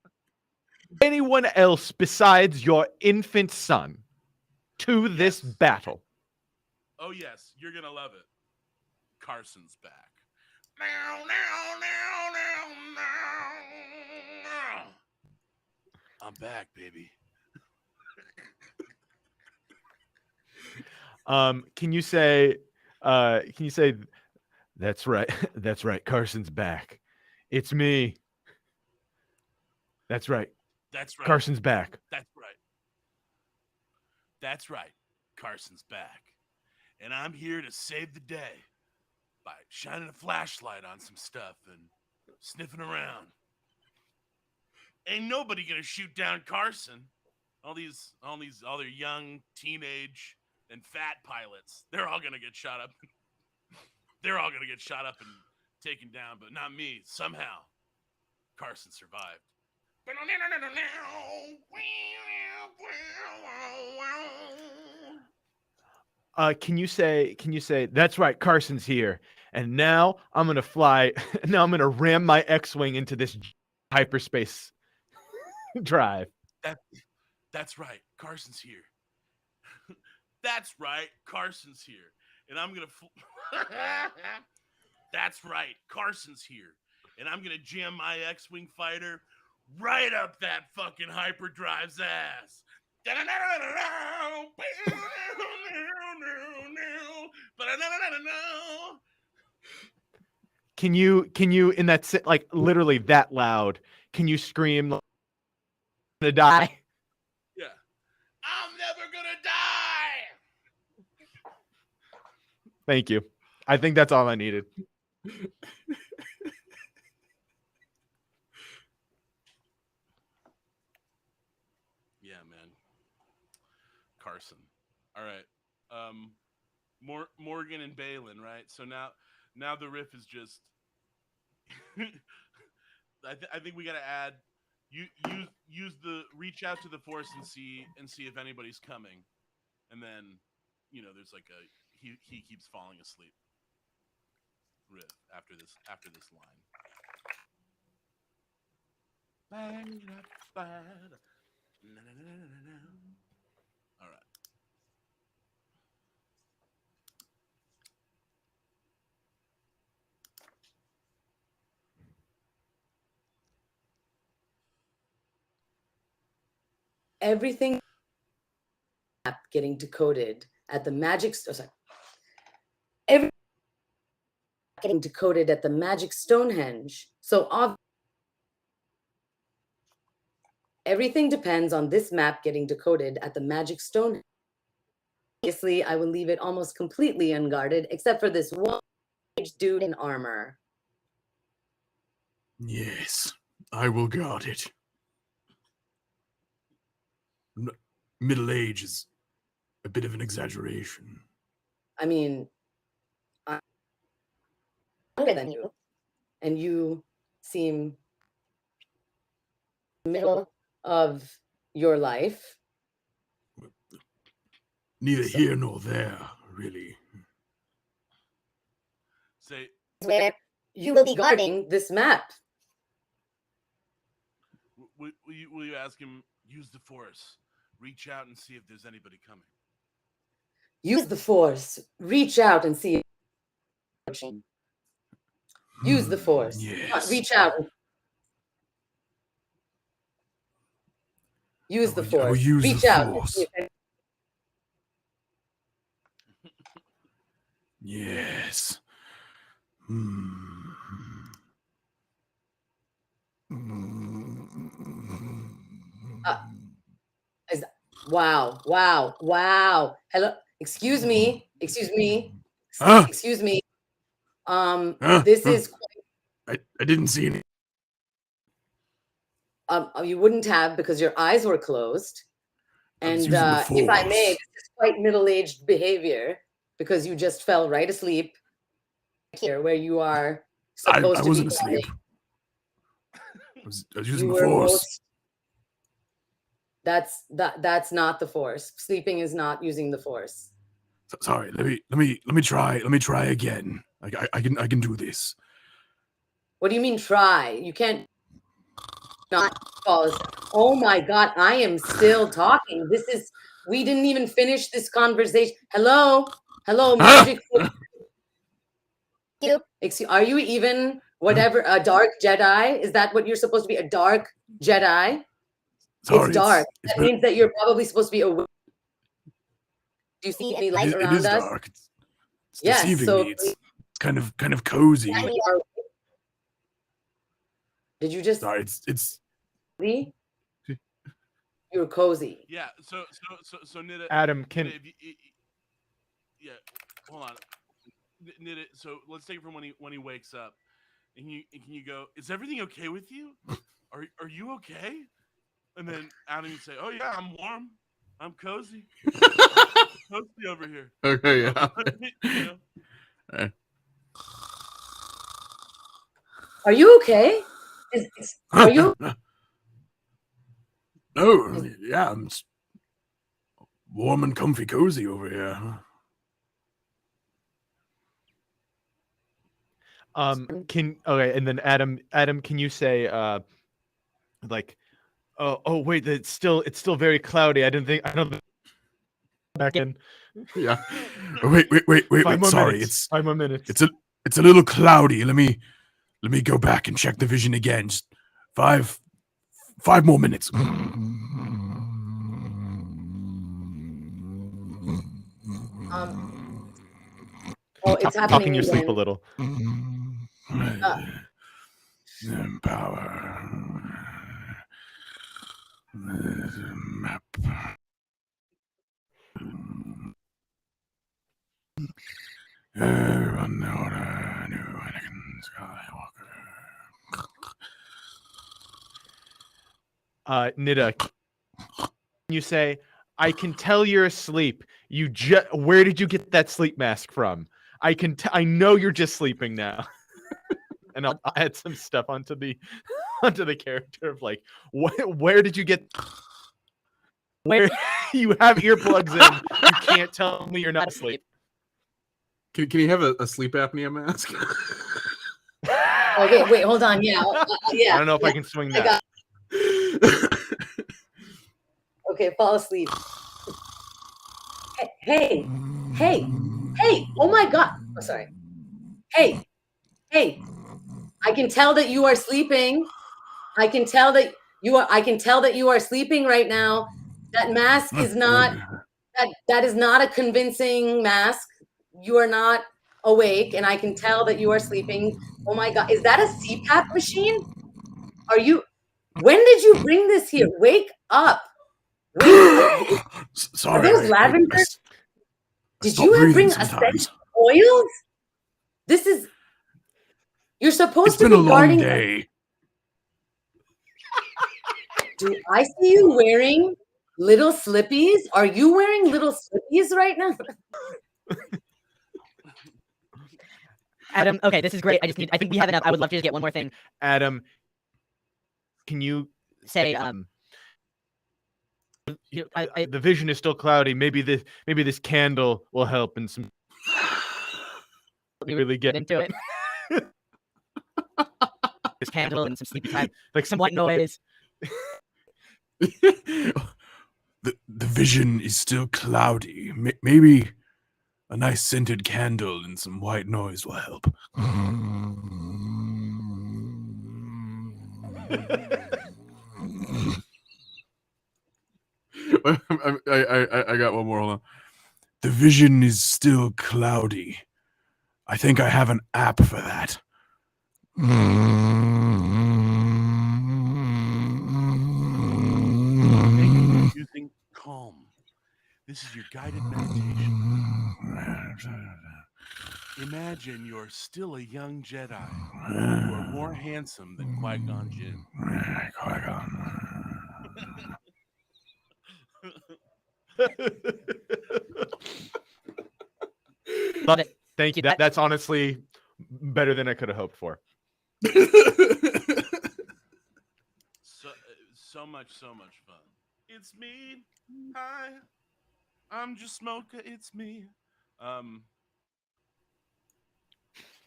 anyone else besides your infant son to this battle? Oh, yes. You're going to love it. Carson's back. I'm back, baby. Can you say that's right. That's right. Carson's back. It's me. That's right. That's right. Carson's back. That's right. That's right. Carson's back. And I'm here to save the day by shining a flashlight on some stuff and sniffing around. Ain't nobody gonna shoot down Carson. All these other young teenage and fat pilots, they're all gonna get shot up. They're all gonna get shot up and taken down, but not me. Somehow, Carson survived. Can you say, that's right, Carson's here. And now I'm going to fly. Now I'm going to ram my X-Wing into this hyperspace drive. That's right, Carson's here. That's right, Carson's here. And I'm going to... That's right, Carson's here. And I'm going to jam my X-Wing fighter right up that fucking hyperdrive's ass. Can you in that like literally that loud? Can you scream like, "I'm gonna die"? Yeah. I'm never gonna die. Thank you. I think that's all I needed. Yeah, man. Carson. All right. Morgan and Balin, right? So now the riff is just I think we got to add use the reach out to the force and see if anybody's coming. And then, there's like he keeps falling asleep riff after this line. Bang, bang, all right. Everything getting decoded at the magic. Everything getting decoded at the magic Stonehenge. So everything depends on this map getting decoded at the magic Stonehenge. Obviously, I will leave it almost completely unguarded, except for this one dude in armor. Yes, I will guard it. Middle age is a bit of an exaggeration. I mean, I'm younger than you, and you seem middle of your life. Neither here nor there, really. Say, Where you will be guarding this map. will you ask him, use the force, reach out and see if there's anybody coming? Use the force, reach out and see. Use the force. Yes. Reach out. Use the I will force. use Reach the out. force. Yes. Wow. Hello. Excuse me. Huh? Excuse me. Huh? This is I didn't see any. you wouldn't have because your eyes were closed. I was And using the if I may, force. this is quite middle-aged behavior because you just fell right asleep here where you are I supposed to wasn't be. asleep. I was using You the were force. That's not the force. Sleeping is not using the force. Sorry, let me try again. I can do this. What do you mean try? You can't not fall asleep. Oh my God, I am still talking. We didn't even finish this conversation. Hello, magic. Excuse, are you even whatever a dark Jedi? Is that what you're supposed to be? A dark Jedi? Sorry, It's dark. it's That means that you're probably supposed to be awake. Do you see any light it around is us? dark. It's Yes, deceiving so me. It's kind of cozy. Did you just Sorry, it's leave? You're cozy. Yeah. So Nida. Adam, can Nida, yeah. Hold on. Nida. So let's take it from when he wakes up. And can you go? Is everything okay with you? Are you okay? And then Adam can say, "Oh yeah, I'm warm. I'm cozy. Cozy over here." Okay, yeah. You know? Are you okay? Are you? Oh, yeah, I'm warm and comfy cozy over here. and then Adam, can you say like, oh wait, it's still very cloudy. I don't back in. Yeah. Wait. 5 more Sorry, minutes. 5 more minutes. it's a little cloudy. Let me go back and check the vision again. Just 5 more minutes. Oh, it's happening Talking your again. sleep a little. Power. Map. Run the order. New Anakin Skywalker. Nida, can you say, I can tell you're asleep. Where did you get that sleep mask from? I know you're just sleeping now. And I'll add some stuff onto the character of like, where did you get? Where you have earplugs in? You can't tell me you're not asleep. Can you have a sleep apnea mask? Okay, wait, hold on. Yeah, yeah. I don't know if I can swing that. Okay, fall asleep. Hey! Oh my God! Oh, sorry. Hey! I can tell that you are sleeping. I can tell that you are sleeping right now. That mask is not. That is not a convincing mask. You are not awake, and I can tell that you are sleeping. Oh my God! Is that a CPAP machine? Are you? When did you bring this here? Wake up! Sorry. Are those lavender? Did you bring essential oils? This is. You're supposed to be guarding. It's been a long day. Do I see you wearing little slippies? Are you wearing little slippies right now? Adam, okay, this is great. I think we have enough. I would love to just get one more thing. Adam, can you Say, the vision is still cloudy. Maybe this candle will help and some really get into it. This candle and some sleepy time, like some white noise. The vision is still cloudy. Maybe a nice scented candle and some white noise will help. I got one more. Hold on. The vision is still cloudy. I think I have an app for that. Using calm. This is your guided meditation. Imagine you're still a young Jedi. You are more handsome than Qui-Gon Jinn. Love it. Thank you. That's honestly better than I could have hoped for. So much fun. It's me. Hi. I'm just Smoker. It's me.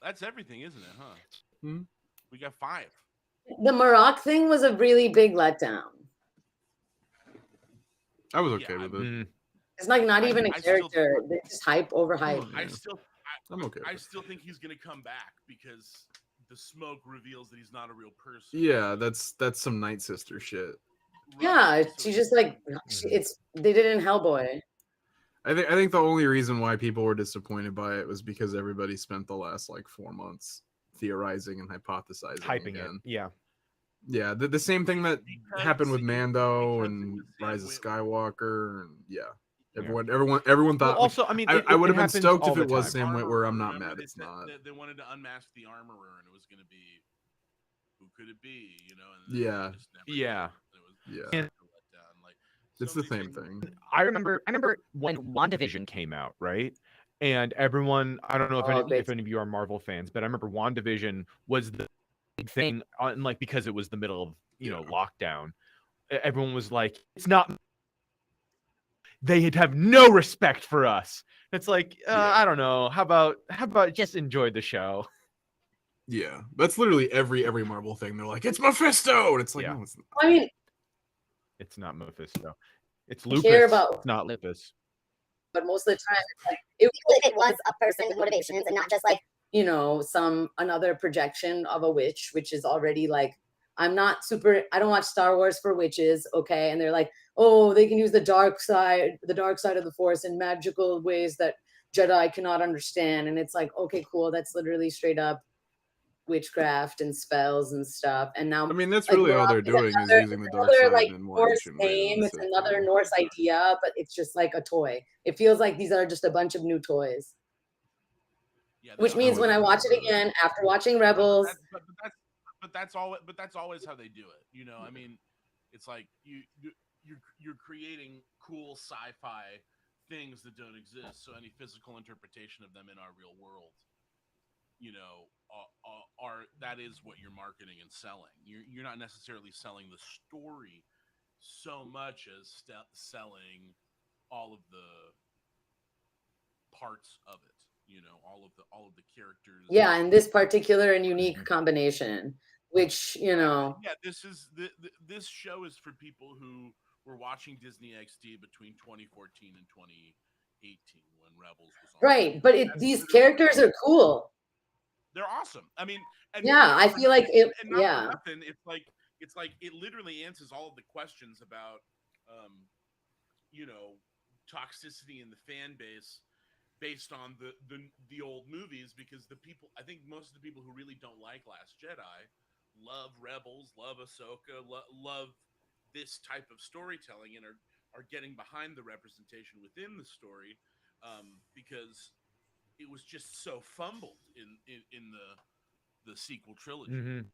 That's everything, isn't it, huh? Hmm? We got 5. The Maroc thing was a really big letdown. I was okay with it. It's like not even a I character. They're just hype over hype. I'm okay. I still think he's gonna come back because the smoke reveals that he's not a real person. Yeah, that's some Night Sister shit. Yeah, she just like they did it in Hellboy. I think the only reason why people were disappointed by it was because everybody spent the last like 4 months theorizing and hypothesizing Hyping again. it. Yeah. Yeah, the same thing that Because happened with it- Mando because and it was the Rise of way- Skywalker, and yeah, Yeah. everyone Well, thought. also, I mean, I would have been happens stoked all if the it was time. Sam Witwer. I'm not Remember, mad. they It's said not. They wanted to unmask the armorer, and it was going to be, who could it be? You know, and Yeah. they just never Yeah. did. It was Yeah. such a letdown. Like, It's so the many same thing. I remember when WandaVision came out, right? And everyone, I don't know if Oh, great. if any of you are Marvel fans, but I remember WandaVision was the big thing, and like because it was the middle of lockdown, everyone was like, "It's not." They'd have no respect for us. It's like, I don't know. How about just enjoy the show? Yeah, that's literally every Marvel thing. They're like, "It's Mephisto," and it's like, Yeah. no, it's not. I mean, It's not Mephisto. It's I Lupus. care about- It's not Lupus. but most of the time, it's like if it was a person with motivations and not just like another projection of a witch, which is already like, I don't watch Star Wars for witches, okay? And they're like, oh, they can use the dark side of the Force in magical ways that Jedi cannot understand, and it's like, okay, cool, that's literally straight up witchcraft and spells and stuff. And now, I mean, that's like, really we're all on they're doing is another- using the dark another, side like, in more Norse ancient ways than name. the It's Sith another do. Norse idea, but it's just like a toy. It feels like these are just a bunch of new toys. Yeah, Which they're means when I always- watch it again after watching Rebels, But that's always how they do it. You know, I mean, it's like you're creating cool sci-fi things that don't exist. So any physical interpretation of them in our real world, you know, are that is what you're marketing and selling. You're not necessarily selling the story so much as selling all of the parts of it. You know, all of the characters. yeah, and this particular and unique combination, which Yeah, this show is for people who were watching Disney XD between 2014 and 2018 when Rebels was on. right, but these characters are cool. They're awesome. I mean, and Yeah, I feel like it. and not for Yeah, nothing, it's like it literally answers all of the questions about toxicity in the fan base based on the old movies, because I think most of the people who really don't like Last Jedi love Rebels, love Ahsoka, love this type of storytelling, and are getting behind the representation within the story, because it was just so fumbled in the sequel trilogy. Mhm.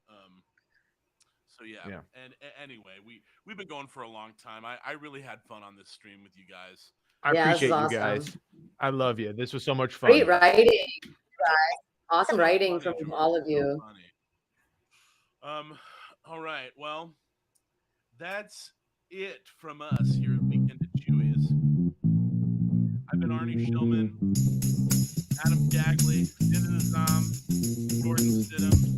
So yeah. Yeah. And anyway, we've been going for a long time. I really had fun on this stream with you guys. I Yeah, this appreciate is you guys. awesome. I love you. This was so much fun. great writing, guys. Awesome So writing funny, from George, all of so you. funny. All right. Well, that's it from us here at Weekend at Chewies. I've been Arnie Shillman, Adam Cagley, Nida Nizam, Jordan Stidham.